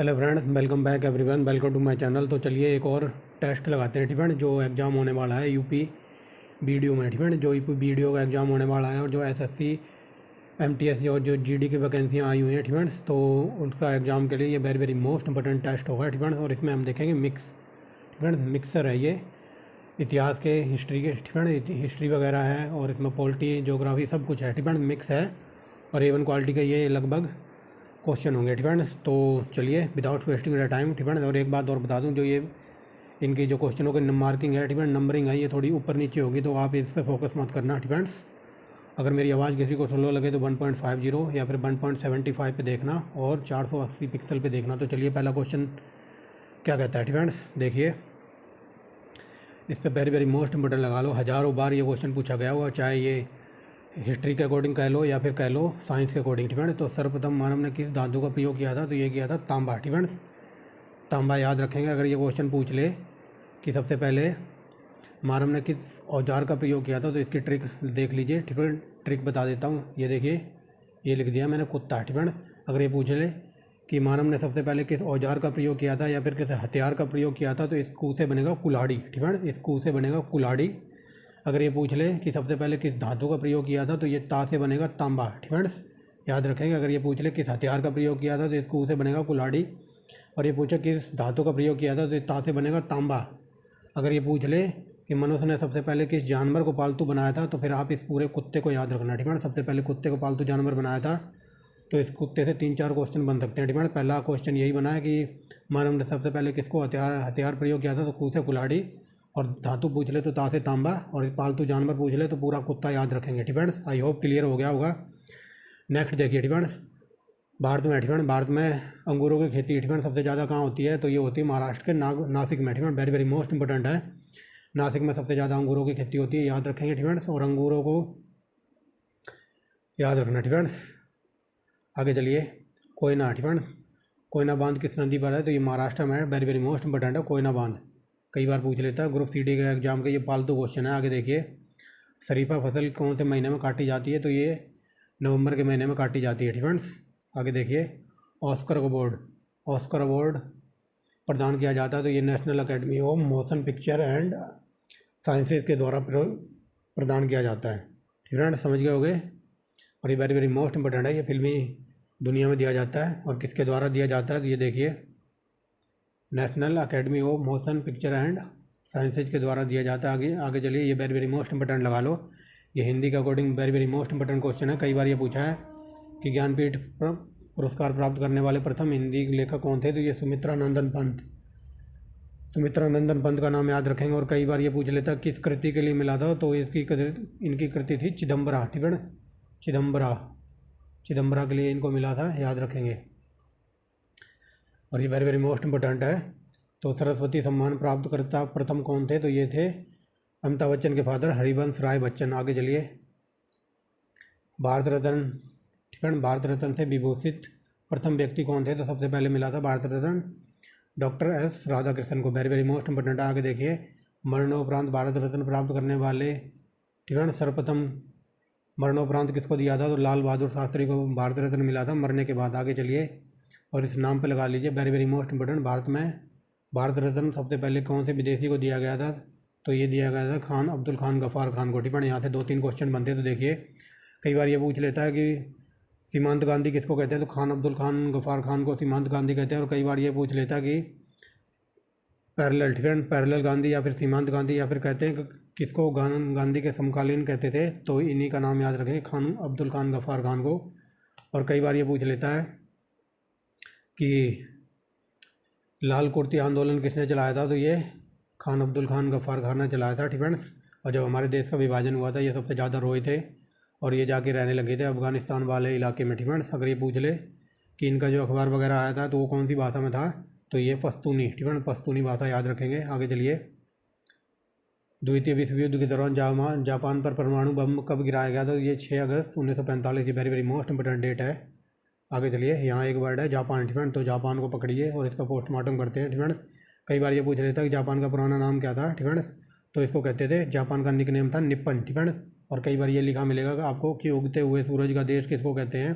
Hello friends, welcome back everyone, welcome to my channel. तो चलिए एक और टेस्ट लगाते हैं, ठीक है। जो एग्ज़ाम होने वाला है यूपी बीडीओ में, ठीक है। जो यूपी बीडीओ का एग्ज़ाम होने वाला है और जो एसएससी एमटीएस और जो जीडी की वैकेंसियाँ आई हुई हैं, ठीक है। तो उसका एग्ज़ाम के लिए ये very very most important test होगा, ठीक है। और इसमें हम देखेंगे मिक्स, ठीक है। मिक्सर है ये, इतिहास के, हिस्ट्री के, ठीक है। हिस्ट्री वगैरह है और इसमें पॉलिटी, ज्योग्राफी सब कुछ है, ठीक है। मिक्स है और A1 क्वालिटी का ये लगभग क्वेश्चन होंगे, ठीक है। तो चलिए विदाउट वेस्टिंग द टाइम, ठीक है। और एक बात और बता दूं, जो ये इनकी जो क्वेश्चनों की मार्किंग है, ठीक है, नंबरिंग है, ये थोड़ी ऊपर नीचे होगी, तो आप इस पर फोकस मत करना, ठीक है। अगर मेरी आवाज़ किसी को स्लो लगे तो 1.50 या फिर 1.75 पे देखना और 480 पिक्सल पे देखना। तो चलिए पहला क्वेश्चन क्या कहता है, ठीक है। देखिए इस पर वेरी वेरी मोस्ट इंपोर्टेंट लगा लो, हज़ारों बार ये क्वेश्चन पूछा गया हुआ, चाहे ये हिस्ट्री के अकॉर्डिंग कह लो या फिर कह लो साइंस के अकॉर्डिंग, ठीक है। तो सर्वप्रथम मानव ने किस धातु का प्रयोग किया था? तो ये किया था तांबा, ठीक है। तांबा याद रखेंगे अगर ये क्वेश्चन पूछ ले कि सबसे पहले मानव ने किस औजार का प्रयोग किया था, तो इसकी ट्रिक देख लीजिए, ठीक है। ट्रिक बता देता हूँ, ये देखिए, ये लिख दिया मैंने कुत्ता, ठीक है। अगर ये पूछ ले कि मानव ने सबसे पहले किस औजार का प्रयोग किया था या फिर किस हथियार का प्रयोग किया था, तो इस कू से बनेगा कुल्हाड़ी, ठीक है। इस कू से बनेगा कुल्हाड़ी। अगर ये पूछ ले कि सबसे पहले किस धातु का प्रयोग किया था, तो ये ता से बनेगा तांबा, ठीक है। याद रखेंगे अगर ये पूछ ले किस हथियार का प्रयोग किया था, तो इस कू से बनेगा कुल्हाड़ी। और ये पूछे किस धातु का प्रयोग किया था, तो ता से बनेगा तांबा। अगर ये पूछ ले कि मनुष्य ने सबसे पहले किस जानवर को पालतू बनाया था, तो फिर आप इस पूरे कुत्ते को याद रखना, ठीक है। सबसे पहले कुत्ते को पालतू जानवर बनाया था, तो इस कुत्ते से 3-4 क्वेश्चन बन सकते हैं, ठीक है। पहला क्वेश्चन यही बना है कि मानव ने सबसे पहले किसको हथियार प्रयोग किया था, तो कू से कुल्हाड़ी। और धातु पूछ ले तो ता से तांबा, और पालतू जानवर पूछ ले तो पूरा कुत्ता याद रखेंगे, ठीक है। आई होप क्लियर हो गया होगा। नेक्स्ट देखिए, ठीक है। भारत में, ठीक है, भारत में अंगूरों की खेती, ठीक है, सबसे ज़्यादा कहाँ होती है? तो ये होती है महाराष्ट्र के नासिक में, ठीक है। वेरी वेरी मोस्ट इंपॉर्टेंट है, नासिक में सबसे ज़्यादा अंगूरों की खेती होती है, याद रखेंगे, ठीक है। और अंगूरों को याद रखना, ठीक है। आगे चलिए, कोयना, ठीक है। कोयना बांध किस नदी पर है? तो ये महाराष्ट्र में है, वेरी वेरी मोस्ट इंपॉर्टेंट है कोयना बांध, कई बार पूछ लेता है ग्रुप सीडी के एग्जाम के, ये पालतू क्वेश्चन है। आगे देखिए, शरीफा फसल कौन से महीने में काटी जाती है? तो ये नवंबर के महीने में काटी जाती है, ठीक है। आगे देखिए, ऑस्कर अवार्ड, ऑस्कर अवार्ड प्रदान किया जाता है, तो ये national academy of motion picture and sciences के द्वारा प्रदान किया जाता है, ठीक है। समझ गए होगे। और ये वेरी वेरी मोस्ट इंपॉर्टेंट है, ये फिल्मी दुनिया में दिया जाता है, और किसके द्वारा दिया जाता है? तो ये देखिए, national academy of motion picture and sciences के द्वारा दिया जाता है। आगे आगे चलिए, ये वेरी वेरी मोस्ट इंपॉर्टेंट लगा लो, ये हिंदी के according very very most important question है, कई बार ये पूछा है कि ज्ञानपीठ पुरस्कार प्राप्त करने वाले प्रथम हिंदी लेखक कौन थे? तो ये सुमित्रा नंदन पंत, सुमित्रा नंदन पंत का नाम याद रखेंगे। और कई बार ये पूछ लेता किस कृति के लिए मिला था, तो इनकी कृति थी चिदम्बरा, ठीक है। चिदम्बरा, चिदम्बरा के लिए इनको मिला था, याद रखेंगे। और ये वेरी वेरी मोस्ट इंपॉर्टेंट है। तो सरस्वती सम्मान प्राप्त करता प्रथम कौन थे? तो ये थे अमिताभ बच्चन के फादर हरिवंश राय बच्चन। आगे चलिए, भारत रत्न, ठीक है, भारत रत्न से विभूषित प्रथम व्यक्ति कौन थे? तो सबसे पहले मिला था भारत रत्न डॉक्टर एस राधाकृष्णन को, वेरी वेरी मोस्ट इंपॉर्टेंट है। आगे देखिए, मरणोपरांत भारत रत्न प्राप्त करने वाले, ठीक है, सर्वप्रथम मरणोपरांत किसको दिया था? तो लाल बहादुर शास्त्री को भारत रत्न मिला था मरने के बाद। आगे चलिए, और इस नाम पे लगा लीजिए, very very most important, Bharat में भारत रत्न सबसे पहले कौन से विदेशी को दिया गया था? तो ये दिया गया था खान अब्दुल खान गफ़ार खान को, ठीक है। यहाँ से 2-3 क्वेश्चन बनते हैं, तो देखिए, कई बार ये पूछ लेता है कि सीमांत गांधी किसको कहते हैं? तो खान अब्दुल खान गफ़ार खान को सीमांत गांधी कहते हैं। और कई बार ये पूछ लेता है कि पैरेलल, ठीक है, पैरेलल गांधी या फिर सीमांत गांधी, या फिर कहते हैं किसको गांधी के समकालीन कहते थे, तो इन्हीं का नाम याद रखेंगे, खान अब्दुल खान गफ़ार खान को। और कई बार ये पूछ लेता है कि लाल कुर्ती आंदोलन किसने चलाया था? तो ये खान अब्दुल खान गफ़ार खान ने चलाया था, ठीक है। और जब हमारे देश का विभाजन हुआ था, ये सबसे ज़्यादा रोए थे और ये जाके रहने लगे थे अफ़गानिस्तान वाले इलाके में, ठीक है। अगर ये पूछ ले कि इनका जो अखबार वगैरह आया था तो वो कौन सी भाषा में था? तो ये पश्तूनी, ठीक है, पश्तूनी भाषा याद रखेंगे। आगे चलिए, द्वितीय विश्व युद्ध के दौरान जापान पर परमाणु बम कब गिराया गया था? तो ये 6 अगस्त 1945, ये very very most important date है। आगे चलिए, यहाँ एक वर्ड है जापान, ठीक है, तो जापान को पकड़िए और इसका पोस्टमार्टम करते हैं, ठीक है। कई बार ये पूछ लेता है कि जापान का पुराना नाम क्या था, ठीक है, तो इसको कहते थे, जापान का निक नेम था निप्पन, ठीक है। और कई बार ये लिखा मिलेगा कि आपको कि उगते हुए सूरज का देश किसको कहते हैं?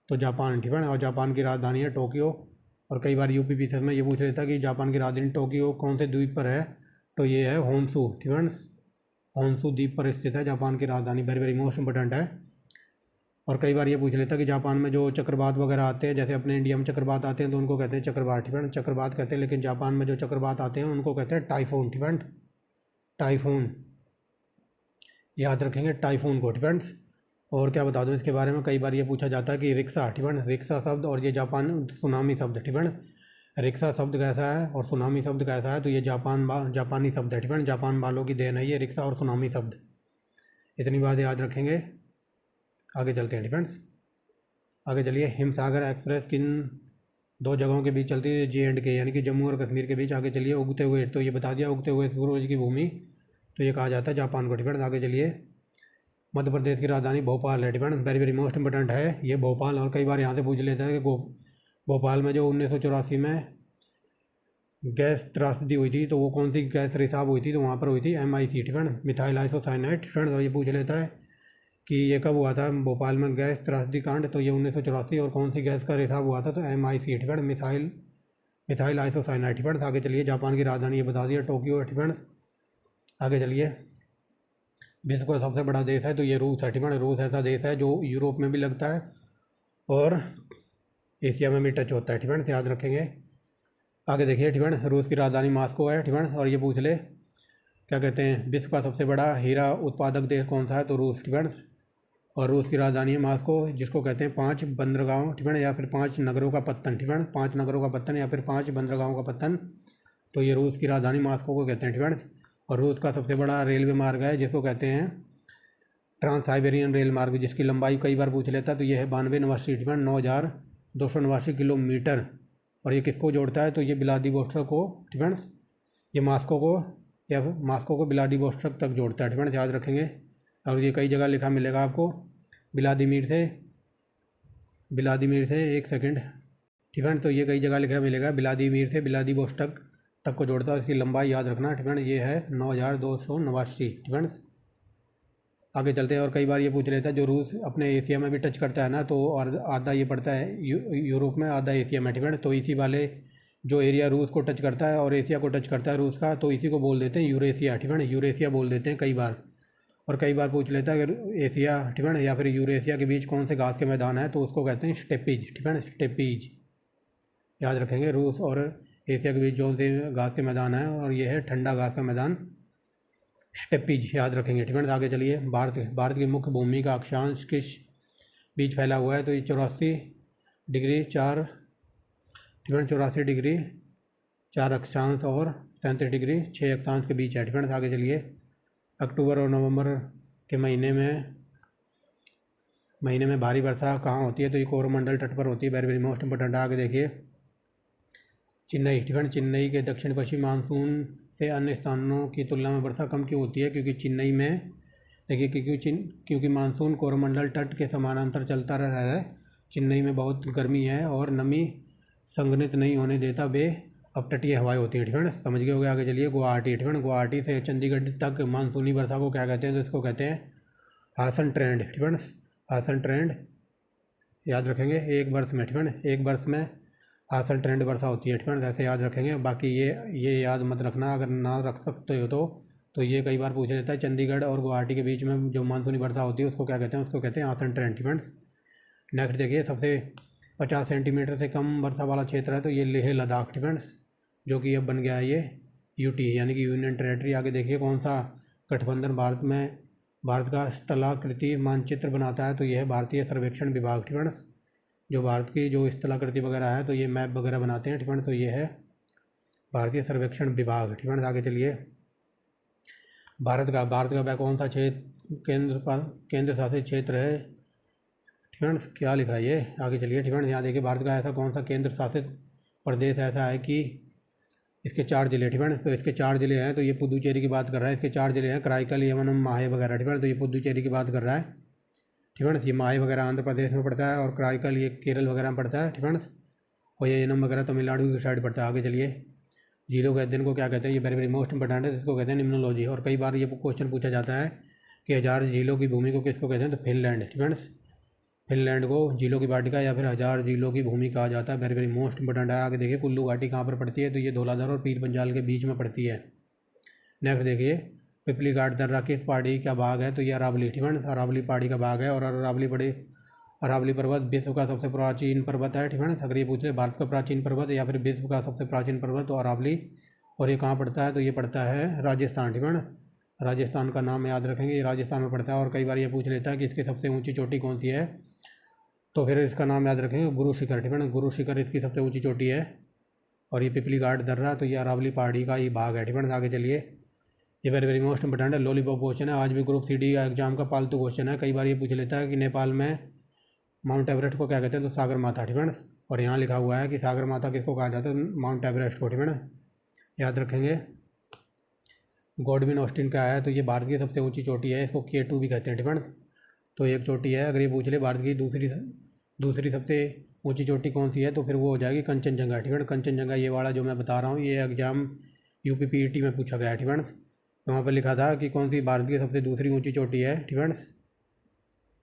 तो जापान, ठीक है। और जापान की राजधानी है टोक्यो। और कई बार यूपी पीसीएस में ये पूछ लेता है कि जापान की राजधानी टोक्यो कौन से द्वीप पर है, तो ये है होन्शु। ठीक है, होन्शु द्वीप पर स्थित है जापान की राजधानी। वेरी वेरी मोस्ट इंपोर्टेंट है। और कई बार ये पूछ लेता है कि जापान में जो चक्रवात वगैरह आते हैं, जैसे अपने इंडिया में चक्रवात आते हैं तो उनको कहते हैं चक्रवात। ठीक है, चक्रवात कहते हैं, लेकिन जापान में जो चक्रवात आते हैं उनको कहते हैं टाइफून। ठीक है, टाइफून याद रखेंगे, टाइफून को। ठीक है, और क्या बता दूं इसके बारे में, कई बार ये पूछा जाता है कि रिक्शा। ठीक है, रिक्शा शब्द और ये जापान सुनामी शब्द। ठीक है, रिक्शा शब्द कैसा है और सुनामी शब्द कैसा है, तो ये जापानी शब्द है। ठीक है, जापान वालों की देन है ये रिक्शा और सुनामी शब्द। इतनी बात याद रखेंगे, आगे चलते हैं। डिफेंस आगे चलिए। हिमसागर एक्सप्रेस किन दो जगहों के बीच चलती है, J&K यानी कि जम्मू और कश्मीर के बीच। आगे चलिए। उगते हुए, तो ये बता दिया, उगते हुए सूरज की भूमि, तो ये कहा जाता है जापान को। डिफेंस आगे चलिए। मध्य प्रदेश की राजधानी भोपाल है। Defence very very most important है ये भोपाल। और कई बार यहाँ से पूछ लेता है कि भोपाल में जो 1984 में गैस त्रासदी हुई थी, तो वो कौन सी गैस रिसाव हुई थी, तो वहाँ पर हुई थी MIC। ठीक है, मिथाइल आइसोसाइनाइड। फ्रेंड्स, और ये पूछ लेता है कि ये कब हुआ था भोपाल में गैस त्रासदी कांड, तो ये 1984। और कौन सी गैस का रिसाव हुआ था, तो MIC। ठीक है, मिथाइल आइसोसाइनाइड। ठीक है, आगे चलिए। जापान की राजधानी ये बता दिया, टोक्यो। ठीक है, आगे चलिए। विश्व का सबसे बड़ा देश है, तो ये रूस है। ठीक है, रूस ऐसा देश है जो यूरोप में भी लगता है और एशिया में भी टच होता है। ठीक है, याद रखेंगे। आगे देखिए। ठीक है, रूस की राजधानी मॉस्को है। ठीक है, और ये पूछ ले क्या कहते हैं, विश्व का सबसे बड़ा हीरा उत्पादक देश कौन सा है, तो रूस। ठीक है, और रूस की राजधानी है मॉस्को, जिसको कहते हैं 5 बंदरगाहों। ठीक है, या फिर 5 नगरों का पत्तन। ठीक है, 5 नगरों का पत्तन या फिर 5 बंदरगाहों का पत्तन, तो ये रूस की राजधानी मॉस्को को कहते हैं। ठीक है, और रूस का सबसे बड़ा रेलवे मार्ग है जिसको कहते हैं ट्रांस साइबेरियन रेल मार्ग, जिसकी लंबाई कई बार पूछ लेता है, तो ये है 9289। ठीक है, 9289 किलोमीटर। और ये किसको जोड़ता है, तो ये व्लादिवोस्टोक को। ठीक है, ये मॉस्को को या मॉस्को को व्लादिवोस्टोक तक जोड़ता है। ठीक है, याद रखेंगे। और ये कई जगह लिखा मिलेगा आपको, व्लादिमीर से एक सेकंड। ठीक है, तो ये कई जगह लिखा मिलेगा, व्लादिमीर से व्लादिवोस्टोक तक को जोड़ता है। इसकी लंबाई याद रखना। ठीक है, ये है 9289। ठीक है, आगे चलते हैं। और कई बार ये पूछ लेता है, जो रूस अपने एशिया में भी टच करता है ना, तो और आधा ये पड़ता है यूरोप में, आधा एशिया में। ठीक है, तो इसी वाले जो एरिया रूस को टच करता है और एशिया को टच करता है रूस का, तो इसी को बोल देते हैं यूरेशिया। ठीक है, यूरेशिया बोल देते हैं कई बार। और कई बार पूछ लेता है कि एशिया, ठीक है, या फिर यूरेशिया के बीच कौन से घास के मैदान है, तो उसको कहते हैं स्टेपीज। ठीक है, स्टेपीज याद रखेंगे। रूस और एशिया के बीच कौन से घास के मैदान है, और ये है ठंडा घास का मैदान, स्टेपीज याद रखेंगे। ठीक है, आगे चलिए। भारत की मुख्य भूमि का अक्षांश किस बीच फैला हुआ है, तो ये 84°4। ठीक है, 84°4 अक्षांश और 37° 6 अक्षांश के बीच है। ठीक है, आगे चलिए। अक्टूबर और नवंबर के महीने में भारी वर्षा कहाँ होती है, तो ये कोरोमंडल तट पर होती है। Very very most important. आगे देखिए। चेन्नई। ठीक है, चेन्नई के दक्षिण पश्चिमी मानसून से अन्य स्थानों की तुलना में वर्षा कम क्यों होती है, क्योंकि चेन्नई में देखिए क्योंकि मानसून कोरोमंडल तट के समानांतर चलता रहा है। चेन्नई में बहुत गर्मी है और नमी संघनित नहीं होने देता वे अपतटीय हवाएं होती हैं। ठीक है, समझ गए होंगे। आगे चलिए। गुवाहाटी। ठीक है, गुवाहाटी से चंडीगढ़ तक मानसूनी वर्षा को क्या कहते हैं, तो इसको कहते हैं हासन ट्रेंड। ठीक है, हासन ट्रेंड याद रखेंगे। एक वर्ष में, ठीक है, एक वर्ष में हासन ट्रेंड वर्षा होती है। ठीक है, ऐसे याद रखेंगे। बाकी ये याद मत रखना, अगर ना रख सकते हो तो ये कई बार पूछ लेता है, चंडीगढ़ और गुवाहाटी के बीच में जो मानसूनी वर्षा होती है उसको क्या कहते हैं, उसको कहते हैं हासन ट्रेंड। ठीक है, नेक्स्ट देखिए। सबसे 50 सेंटीमीटर से कम वर्षा वाला क्षेत्र है, तो ये लेह लद्दाख। ठीक है, जो कि अब बन गया है ये UT यानी कि यूनियन टेरेटरी। आगे देखिए। कौन सा गठबंधन भारत का स्थलाकृति मानचित्र बनाता है, तो यह है भारतीय सर्वेक्षण विभाग। ठीक है, जो भारत की जो स्थलाकृति वगैरह है, तो ये मैप वगैरह बनाते हैं। ठीक है, तो ये है भारतीय सर्वेक्षण विभाग। ठीक है, आगे चलिए। भारत का वह कौन सा क्षेत्र केंद्र शासित क्षेत्र है, ठीक है, क्या लिखा है ये, आगे चलिए। ठीक है, यहाँ देखिए। भारत का ऐसा कौन सा केंद्र शासित प्रदेश ऐसा है कि इसके 4 जिले। ठीक है, तो इसके 4 जिले हैं, तो ये पुदुचेरी की बात कर रहा है। इसके 4 जिले हैं, कराईकल, यवनम, माहे वगैरह। ठीक है, तो ये पुदुचेरी की बात कर रहा है। ठीक है, ये माहे वगैरह आंध्र प्रदेश में पड़ता है, और कराईकल ये केरल वगैरह में पड़ता है। ठीक है, और ये यनम वगैरह तमिलनाडु की साइड पड़ता है। आगे चलिए। झीलों के अध्ययन को क्या कहते हैं, ये वेरी वेरी मोस्ट इंपोर्टेंट है, इसको कहते हैं निम्नोलॉजी। और कई बार ये क्वेश्चन पूछा जाता है कि 1000 झीलों की भूमि को किसको कहते हैं, तो फिनलैंड। ठीक है, फिनलैंड को झीलों की वाटिका या फिर हज़ार झीलों की भूमि कहा जाता है। वेरी वेरी मोस्ट इंपोर्टेंट है। आगे देखिए कुल्लू घाटी कहाँ पर पड़ती है, तो ये धौलाधार और पीर पंजाल के बीच में पड़ती है। नेक्स्ट देखिए पिपली घाट दर्रा किस पहाड़ी का भाग है, तो ये अरावली, ठीक है, अरावली पहाड़ी का भाग है। और अरावली पर्वत विश्व का सबसे प्राचीन पर्वत है, ठीक है। अगर ये पूछे भारत का प्राचीन पर्वत या फिर विश्व का सबसे प्राचीन पर्वत, तो अरावली। और ये कहाँ पड़ता है, तो ये पड़ता है राजस्थान, ठीक है। राजस्थान का नाम याद रखेंगे, ये राजस्थान में पड़ता है। और कई बार ये पूछ लेता है कि इसकी सबसे ऊंची चोटी कौन सी है, तो फिर इसका नाम याद रखेंगे गुरु शिखर, ठीक है। गुरु शिखर इसकी सबसे ऊंची चोटी है। और ये पिपली घाट दर्रा, तो ये अरावली पहाड़ी का ही भाग है, ठीक है। आगे चलिए, ये वेरी वेरी मोस्ट इंपोर्टेंट है, लॉलीपॉप क्वेश्चन है। आज भी ग्रुप सी डी एग्जाम का पालतू क्वेश्चन है। कई बार ये पूछ लेता है कि नेपाल में माउंट एवरेस्ट को क्या कहते हैं, तो सागर माथा, ठीक है। और यहाँ लिखा हुआ है कि सागर माता किसको कहा जाता है, माउंट एवरेस्ट को, ठीक है। याद रखेंगे। गॉडविन ऑस्टिन क्या है, तो ये भारत की सबसे ऊंची चोटी है, इसको K2 भी कहते हैं, ठीक है। तो एक चोटी है। अगर ये पूछ ले भारत की दूसरी सबसे ऊंची चोटी कौन सी है, तो फिर वो हो जाएगी कंचनजंगा, ठीक है। कंचनजंगा ये वाला जो मैं बता रहा हूँ, ये एग्जाम यूपी पीईटी में पूछा गया है, ठीक है। तो वहाँ पर लिखा था कि कौन सी भारत की सबसे दूसरी ऊंची चोटी है, ठीक है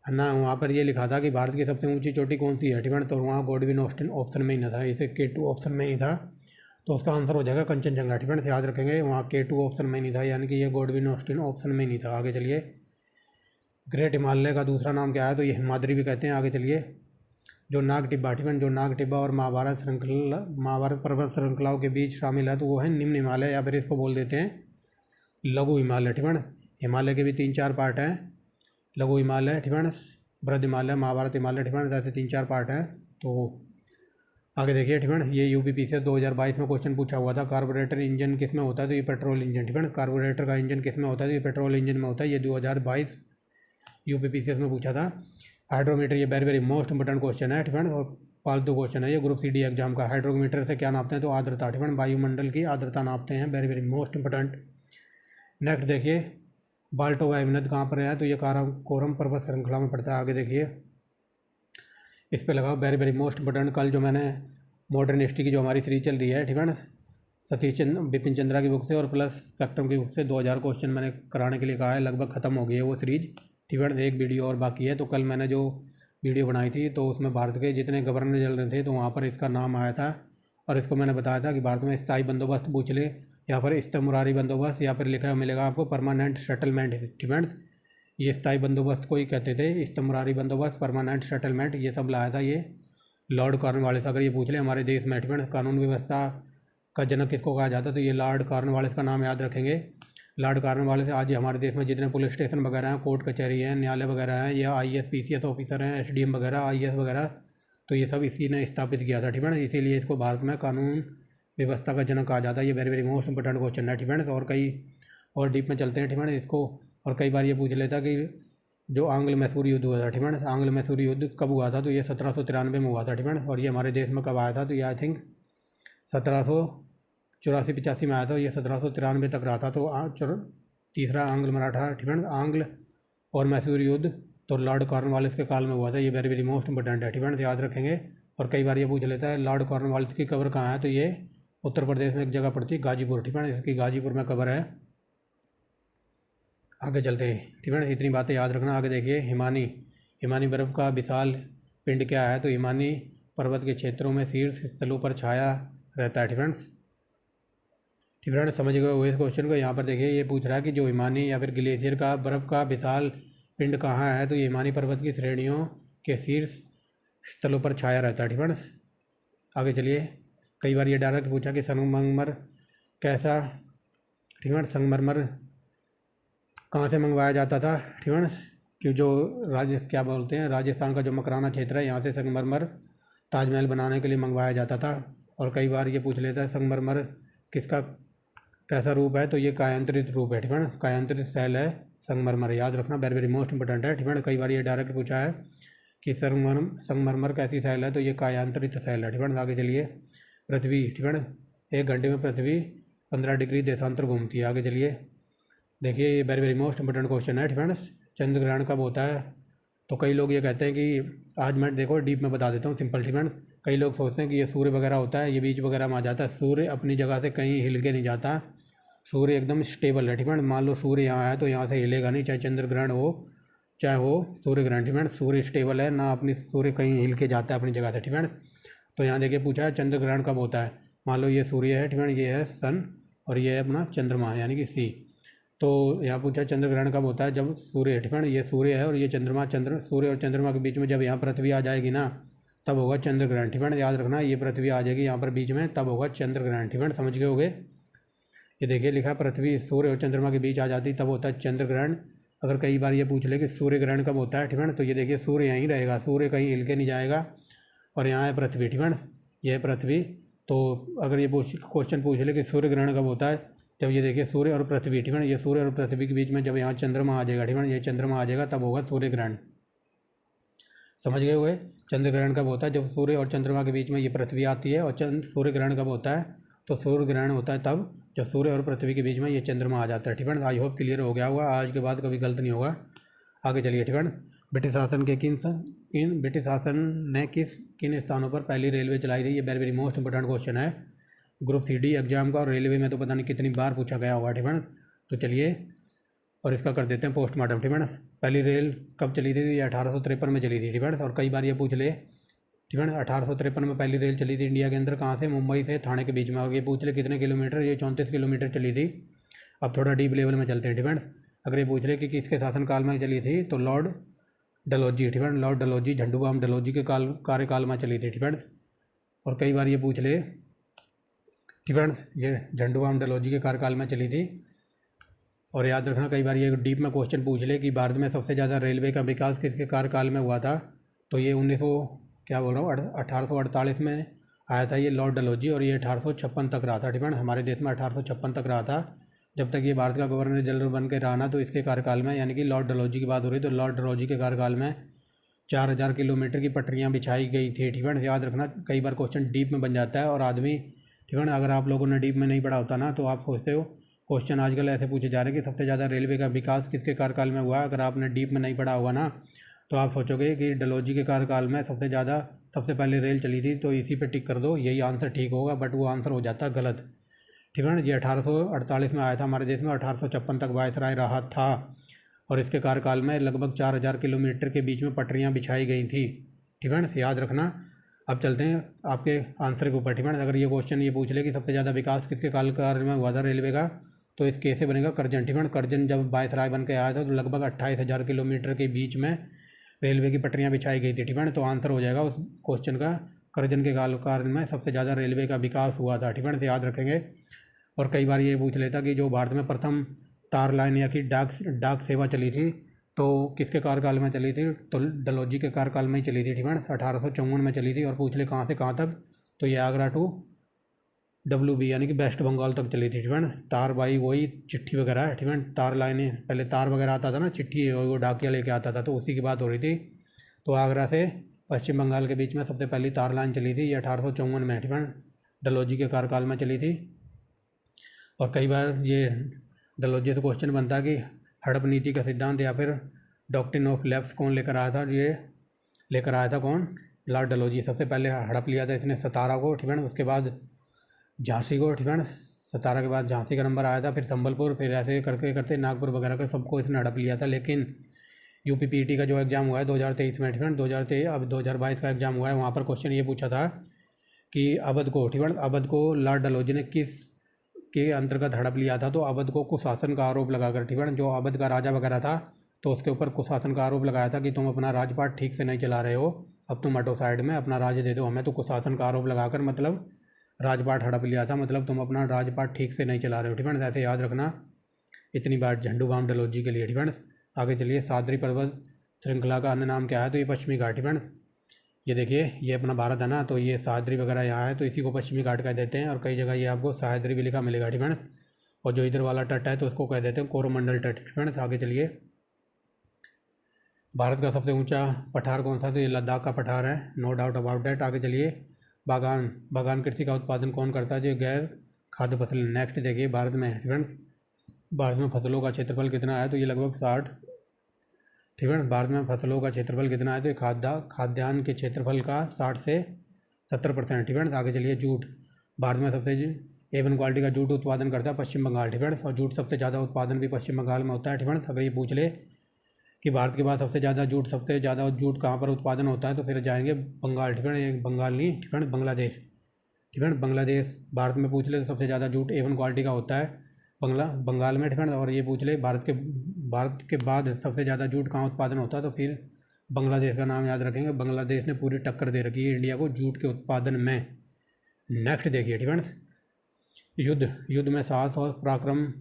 ना। वहाँ पर ये लिखा था कि भारत की सबसे ऊंची चोटी कौन सी है, ठीक है। तो वहाँ गॉडविन ऑस्टिन ऑप्शन में ही ना था, इसे K2 ऑप्शन में ही था, तो उसका आंसर हो जाएगा कंचनजंगा, ठीक है। याद रखेंगे, वहाँ K2 ऑप्शन में नहीं था, यानी कि ये गॉडविन ऑस्टिन ऑप्शन में नहीं था। आगे चलिए, ग्रेट हिमालय का दूसरा नाम क्या है, तो ये हिमाद्री भी कहते हैं। आगे चलिए, जो नाग टिब्बा, ठीक है, जो नाग टिब्बा और महाभारत पर्वत श्रृंखलाओं के बीच शामिल है, तो वो है निम्न हिमालय, या फिर इसको बोल देते हैं लघु हिमालय, ठीक है। हिमालय के भी 3-4 पार्ट हैं, लघु हिमालय, ठीक है, बृहद हिमालय, महाभारत हिमालय, ठीक है, ऐसे 3-4 पार्ट हैं। तो आगे देखिए, ठीक है, ये यूपीपीसीएस 2022 में क्वेश्चन पूछा हुआ था, कार्बोरेटर इंजन किस में होता है, तो ये पेट्रोल इंजन, ठीक है। कार्बोरेटर का इंजन किस में होता है, तो ये पेट्रोल इंजन में होता है। ये 2022 यूपीपीसीएस में पूछा था। हाइड्रोमीटर, ये very very most important question है, ठीक है, और फालतू क्वेश्चन है ये ग्रुप सी डी एग्जाम का। हाइड्रोमीटर से क्या नापते हैं, तो आर्द्रता, ठीक है, वायुमंडल की आर्द्रता नापते हैं। Very very most important. Next देखिए, बाल्टोवा नद कहाँ पर है, तो ये काराकोरम पर्वत श्रृंखला में पड़ता है। आगे देखिए, इस पर लगाओ वेरी वेरी मोस्ट इंपोर्टेंट। कल जो मैंने मॉडर्न हिस्ट्री की जो हमारी सीरीज चल रही है, ठीक है ना, सतीश चंद्र बिपिन चंद्रा की बुक से और प्लस स्पेक्ट्रम की बुक से 2000 क्वेश्चन मैंने कराने के लिए कहा है। लगभग ख़त्म हो गई है वो सीरीज, ठीक है। एक वीडियो और बाकी है। तो कल मैंने जो वीडियो बनाई थी, तो उसमें भारत के जितने गवर्नर जनरल थे, तो वहाँ पर इसका नाम आया था। और इसको मैंने बताया था कि भारत में स्थायी बंदोबस्त पूछ ले, या फिर इस्तेमरारी बंदोबस्त, या फिर लिखा मिलेगा आपको परमानेंट सेटलमेंट, ठीक है। ये स्थायी बंदोबस्त को ही कहते थे, इस्तेमरारी बंदोबस्त, परमानेंट सेटलमेंट, ये सब लाया था ये लॉर्ड कॉर्नवालिस। अगर ये पूछ ले हमारे देश में, ठीक है, कानून व्यवस्था का जनक किसको कहा जाता है, तो ये लॉर्ड कॉर्नवालिस का नाम याद रखेंगे। लॉर्ड कॉर्नवालिस आज हमारे देश में जितने पुलिस स्टेशन वगैरह हैं, कोर्ट कचहरी हैं, न्यायालय वगैरह हैं, या IAS PCS ऑफिसर हैं, SDM वगैरह, IAS वगैरह, तो ये सब इसी ने स्थापित किया था, ठीक है ना। इसीलिए इसको भारत में कानून व्यवस्था का जनक कहा जाता है। ये very very most important question है, ठीक है। और कई और डीप में चलते हैं, ठीक है इसको। और कई बार ये पूछ लेता कि जो आंग्ल मैसूर युद्ध हुआ था, ठीक है, आंग्ल मैसूर युद्ध कब हुआ था, तो ये 1793 में हुआ था, ठीक है। और ये हमारे देश में कब आया था, तो ये आई थिंक 1784-85 में आया था। ये 1793 तक रहा था। तो तीसरा आंग्ल मराठा, ठीक है, आंग्ल और मैसूर युद्ध तो लॉर्ड कॉर्नवालिस के काल में हुआ था। ये वेरी वेरी मोस्ट इंपोर्टेंट है, ठीक है, याद रखेंगे। और कई बार ये पूछ लेता है लॉर्ड कॉर्नवालिस की कब्र कहाँ है, तो ये उत्तर प्रदेश में एक जगह पड़ती है गाजीपुर, ठीक है, इसकी गाजीपुर में कब्र है। आगे चलते हैं, ठीक है, इतनी बातें याद रखना। आगे देखिए, हिमानी बर्फ़ का विशाल पिंड क्या है, तो हिमानी पर्वत के क्षेत्रों में शीर्ष स्थलों पर छाया रहता है, ठीक है। ठीक है, समझ गए वो इस क्वेश्चन को। यहाँ पर देखिए, ये पूछ रहा है कि जो हिमानी या फिर ग्लेशियर का बर्फ़ का विशाल पिंड कहाँ है, तो ये हिमानी पर्वत की श्रेणियों के शीर्ष स्थलों पर छाया रहता है, ठीक है। आगे चलिए, कई बार ये डायरेक्ट पूछा कि संगमरमर कैसा, ठीक है, संगमरमर कहाँ से मंगवाया जाता था, ठीक है, कि जो क्या बोलते हैं, राजस्थान का जो मकराना क्षेत्र है, यहाँ से संगमरमर ताजमहल बनाने के लिए मंगवाया जाता था। और कई बार ये पूछ लेता है संगमरमर किसका कैसा रूप है, तो ये कायांतरित रूप है, ठीक है, कायांतरित शैल है संगमरमर, याद रखना, वेरी वेरी मोस्ट इंपोर्टेंट है, ठीक है। कई बार ये डायरेक्ट पूछा है कि संगमरमर कैसी शैल है, तो ये कायांतरित शैल है, ठीक है। आगे चलिए, पृथ्वी, ठीक है, 1 घंटे में पृथ्वी 15 डिग्री देशांतर घूमती है। आगे चलिए, देखिए, ये very very most important question है, ठीक है। चंद्र ग्रहण कब होता है, तो कई लोग ये कहते हैं कि आज मैं देखो डीप में बता देता हूँ, सिंपल, ठीक है। कई लोग सोचते हैं कि ये सूर्य वगैरह होता है, ये बीच वगैरह में आ जाता है। सूर्य अपनी जगह से कहीं हिल के नहीं जाता, सूर्य एकदम स्टेबल है, ठीक है। मान लो सूर्य यहाँ है तो यहाँ से हिलेगा नहीं, चाहे चंद्र ग्रहण हो चाहे हो सूर्य ग्रहण, ठीक है। सूर्य स्टेबल है ना, अपनी सूर्य कहीं हिल के जाता है अपनी जगह से, ठीक है। तो यहाँ देखिए पूछा है चंद्र ग्रहण कब होता है। मान लो ये सूर्य है, ठीक है, ये है सन और ये है अपना चंद्रमा यानी कि सी। तो यहाँ पूछा चंद्र ग्रहण कब होता है, जब सूर्य, ठीक है, ये सूर्य है और ये चंद्रमा, सूर्य और चंद्रमा के बीच में जब यहाँ पृथ्वी आ जाएगी ना, तब होगा चंद्र ग्रहण, ठीक है। याद रखना, ये पृथ्वी आ जाएगी यहाँ पर बीच में, तब होगा चंद्र ग्रहण, ठीक है। समझ गए होगे। ये देखिए लिखा पृथ्वी सूर्य और चंद्रमा के बीच आ जाती तब होता है चंद्र ग्रहण। अगर कई बार ये पूछ ले कि सूर्य ग्रहण कब होता है, ठीक है, तो ये देखिए सूर्य यहीं रहेगा, सूर्य कहीं हिल के नहीं जाएगा और यहाँ है पृथ्वी, ठीक है। ये है पृथ्वी। तो अगर ये क्वेश्चन पूछ ले कि सूर्य ग्रहण कब होता है, जब ये देखिए सूर्य और पृथ्वी, ठीक है, ये सूर्य और पृथ्वी के बीच में जब यहाँ चंद्रमा आ जाएगा, ठीक है, ये चंद्रमा आ जाएगा तब होगा सूर्य ग्रहण। समझ गए हुए। चंद्र ग्रहण कब होता है, जब सूर्य और चंद्रमा के बीच में ये पृथ्वी आती है। और सूर्य ग्रहण कब होता है, तो सूर्य ग्रहण होता है तब जब सूर्य और पृथ्वी के बीच में ये चंद्रमा आ जाता है, ठीक है। आई होप क्लियर हो गया होगा, आज के बाद कभी गलत नहीं होगा। आगे चलिए, ठीक है। ब्रिटिश शासन के ब्रिटिश शासन ने किन स्थानों पर पहली रेलवे चलाई थी। ये very very most important question है ग्रुप CD एग्जाम का, और रेलवे में तो पता नहीं कितनी बार पूछा गया होगा, ठीक है। तो चलिए और इसका कर देते हैं पोस्टमार्टम, ठीक है। पहली रेल कब चली थी, ये 1853 में चली थी, ठीक है। और कई बार ये पूछ ले, ठीक है, 1853 में पहली रेल चली थी इंडिया के अंदर, कहाँ से, मुंबई से ठाणे के बीच में। और ये पूछ ले कितने किलोमीटर, ये 34 किलोमीटर चली थी। अब थोड़ा डीप लेवल में चलते हैं, ठीक है। अगर ये पूछ ले कि किसके शासनकाल में चली थी, तो लॉर्ड डलहौजी, ठीक है, लॉर्ड डलहौजी, झंडू राम डलहौजी के कार्यकाल में चली थी, ठीक है। और कई बार ये पूछ ले, ठीक है, ये झंडू राम डलहौजी के कार्यकाल में चली थी। और याद रखना कई बार ये डीप में क्वेश्चन पूछ ले कि भारत में सबसे ज़्यादा रेलवे का विकास किसके कार्यकाल में हुआ था, तो ये 1848 में आया था ये लॉर्ड डलहौजी, और ये 1856 तक रहा था, ठीक है। हमारे देश में 1856 तक रहा था, जब तक ये भारत का गवर्नर जनरल बन के रहा ना, तो इसके कार्यकाल में, यानी कि लॉर्ड डलहौजी की बात हो रही, तो लॉर्ड डलहौजी के कार्यकाल में 4000 किलोमीटर की पटरियाँ बिछाई गई थी, ठीक है। याद रखना कई बार क्वेश्चन डीप में बन जाता है और आदमी, ठीक है, अगर आप लोगों ने डीप में नहीं पढ़ा होता ना, तो आप सोचते हो क्वेश्चन आजकल ऐसे पूछे जा रहे हैं कि सबसे ज़्यादा रेलवे का विकास किसके कार्यकाल में हुआ। अगर आपने डीप में नहीं पढ़ा होगा ना, तो आप सोचोगे कि डलहौजी के कार्यकाल में सबसे पहले रेल चली थी, तो इसी पे टिक कर दो, यही आंसर ठीक होगा, बट वो आंसर हो जाता है गलत, ठीक है ना। ये 1848 में आया था हमारे देश में, 1856 तक वायसराय रहा था, और इसके कार्यकाल में लगभग 4000 किलोमीटर के बीच में पटरियाँ बिछाई गई थी, ठीक है ना, याद रखना। अब चलते हैं आपके आंसर के ऊपर, ठीक है। अगर ये क्वेश्चन ये पूछ ले कि सबसे ज़्यादा विकास किसके कार्यकाल में हुआ था रेलवे का, तो इस केस से बनेगा करजन, ठीक है। करजन जब वायसराय बन के आया था, तो लगभग 28,000 किलोमीटर के बीच में रेलवे की पटरियाँ बिछाई गई थी, ठीक है। तो आंसर हो जाएगा उस क्वेश्चन का, करजन के काल में सबसे ज़्यादा रेलवे का विकास हुआ था, ठीक है। तो याद रखेंगे। और कई बार ये पूछ लेता कि जो भारत में प्रथम तार लाइन या कि डाक सेवा चली थी, तो किसके कार्यकाल में चली थी, तो डलहौजी के कार्यकाल में ही चली थी, ठीक है। 1854 में चली थी। और पूछ ले कहाँ से कहाँ तक, तो ये आगरा टू WB यानी कि वेस्ट बंगाल तक चली थी, ठीक है। तार बाई वही चिट्ठी वगैरह है, ठीक है। तार लाइनें, पहले तार वगैरह आता था ना, चिट्ठी वो डाकिया लेके आता था, तो उसी की बात हो रही थी। तो आगरा से पश्चिम बंगाल के बीच में सबसे पहली तार लाइन चली थी, ये 1854 में, ठीक है, डलहौजी के कार्यकाल में चली थी। और कई बार ये डलहौजी से क्वेश्चन बनता है कि हड़प नीति का सिद्धांत या फिर डॉक्ट्रिन ऑफ लैप्स कौन लेकर आया था, ये लेकर आया था कौन, लॉर्ड डलहौजी। सबसे पहले हड़प लिया था इसने सतारा को, ठीक है। उसके बाद झांसी को, ठीक है। सतारा के बाद झांसी का नंबर आया था, फिर संबलपुर, फिर ऐसे करके करते नागपुर वगैरह का सबको इसने हड़प लिया था। लेकिन UPPT का जो एग्ज़ाम हुआ है 2023 में, ठीक है, 2023 अब 2022 का एग्ज़ाम हुआ है, वहाँ पर क्वेश्चन ये पूछा था कि अवध को, ठीक है, अवध को लॉर्ड डलहौजी ने किस के अंतर्गत हड़प लिया था, तो अवध को कुशासन का आरोप लगाकर, ठीक है, जो अवध का राजा वगैरह था, तो उसके ऊपर कुशासन का आरोप लगाया था कि तुम अपना राजपाट ठीक से नहीं चला रहे हो, अब तुम हटो साइड में, अपना राज्य दे दो हमें। तो कुशासन का आरोप लगाकर मतलब राजपाट हड़प लिया था, मतलब तुम अपना राजपाट ठीक से नहीं चला रहे हो, ठीक है। ऐसे याद रखना इतनी बात झंडू राम डलहौजी के लिए, ठीक है। आगे चलिए, सादरी पर्वत श्रृंखला का अन्य नाम क्या है, तो ये पश्चिमी घाट, ठीक है। ये देखिए ये अपना भारत है ना, तो ये सह्याद्री वगैरह यहाँ है, तो इसी को पश्चिमी घाट कह देते हैं। और कई जगह ये आपको सह्याद्री भी लिखा मिलेगा, ठीक है। और जो इधर वाला तट है तो उसको कह देते हैं कोरोमंडल तट, ठीक है। आगे चलिए, भारत का सबसे ऊंचा पठार कौन सा, तो ये लद्दाख का पठार है, नो डाउट अबाउट डैट। आगे चलिए, बागान कृषि का उत्पादन कौन करता है, जो गैर खाद्य फसल। नेक्स्ट देखिए, भारत में, ठीक है, भारत में फसलों का क्षेत्रफल कितना है, तो ये लगभग 60, ठीक है। भारत में फसलों का क्षेत्रफल कितना है, तो खाद्यान्न के क्षेत्रफल का 60 से 70%, ठीक है। आगे चलिए, जूट, भारत में सबसे A1 क्वालिटी का जूट उत्पादन करता है पश्चिम बंगाल, ठीक है। और जूट सबसे ज़्यादा उत्पादन भी पश्चिम बंगाल में होता है, ठीक है। अगर ये पूछ ले कि भारत के बाद सबसे ज़्यादा जूट कहाँ पर उत्पादन होता है, तो फिर जाएंगे बंगाल, ठीक है, बंगाल नहीं, ठीक है, बांग्लादेश, ठीक है, बांग्लादेश। भारत में पूछ ले तो सबसे ज़्यादा जूट A1 क्वालिटी का होता है बंगाल में, ठीक है। और ये पूछ ले भारत के बाद सबसे ज़्यादा जूट कहाँ उत्पादन होता है, तो फिर बांग्लादेश का नाम याद रखेंगे। बांग्लादेश ने पूरी टक्कर दे रखी है इंडिया को जूट के उत्पादन में। नेक्स्ट देखिए, ठीक है, युद्ध में साहस और पराक्रम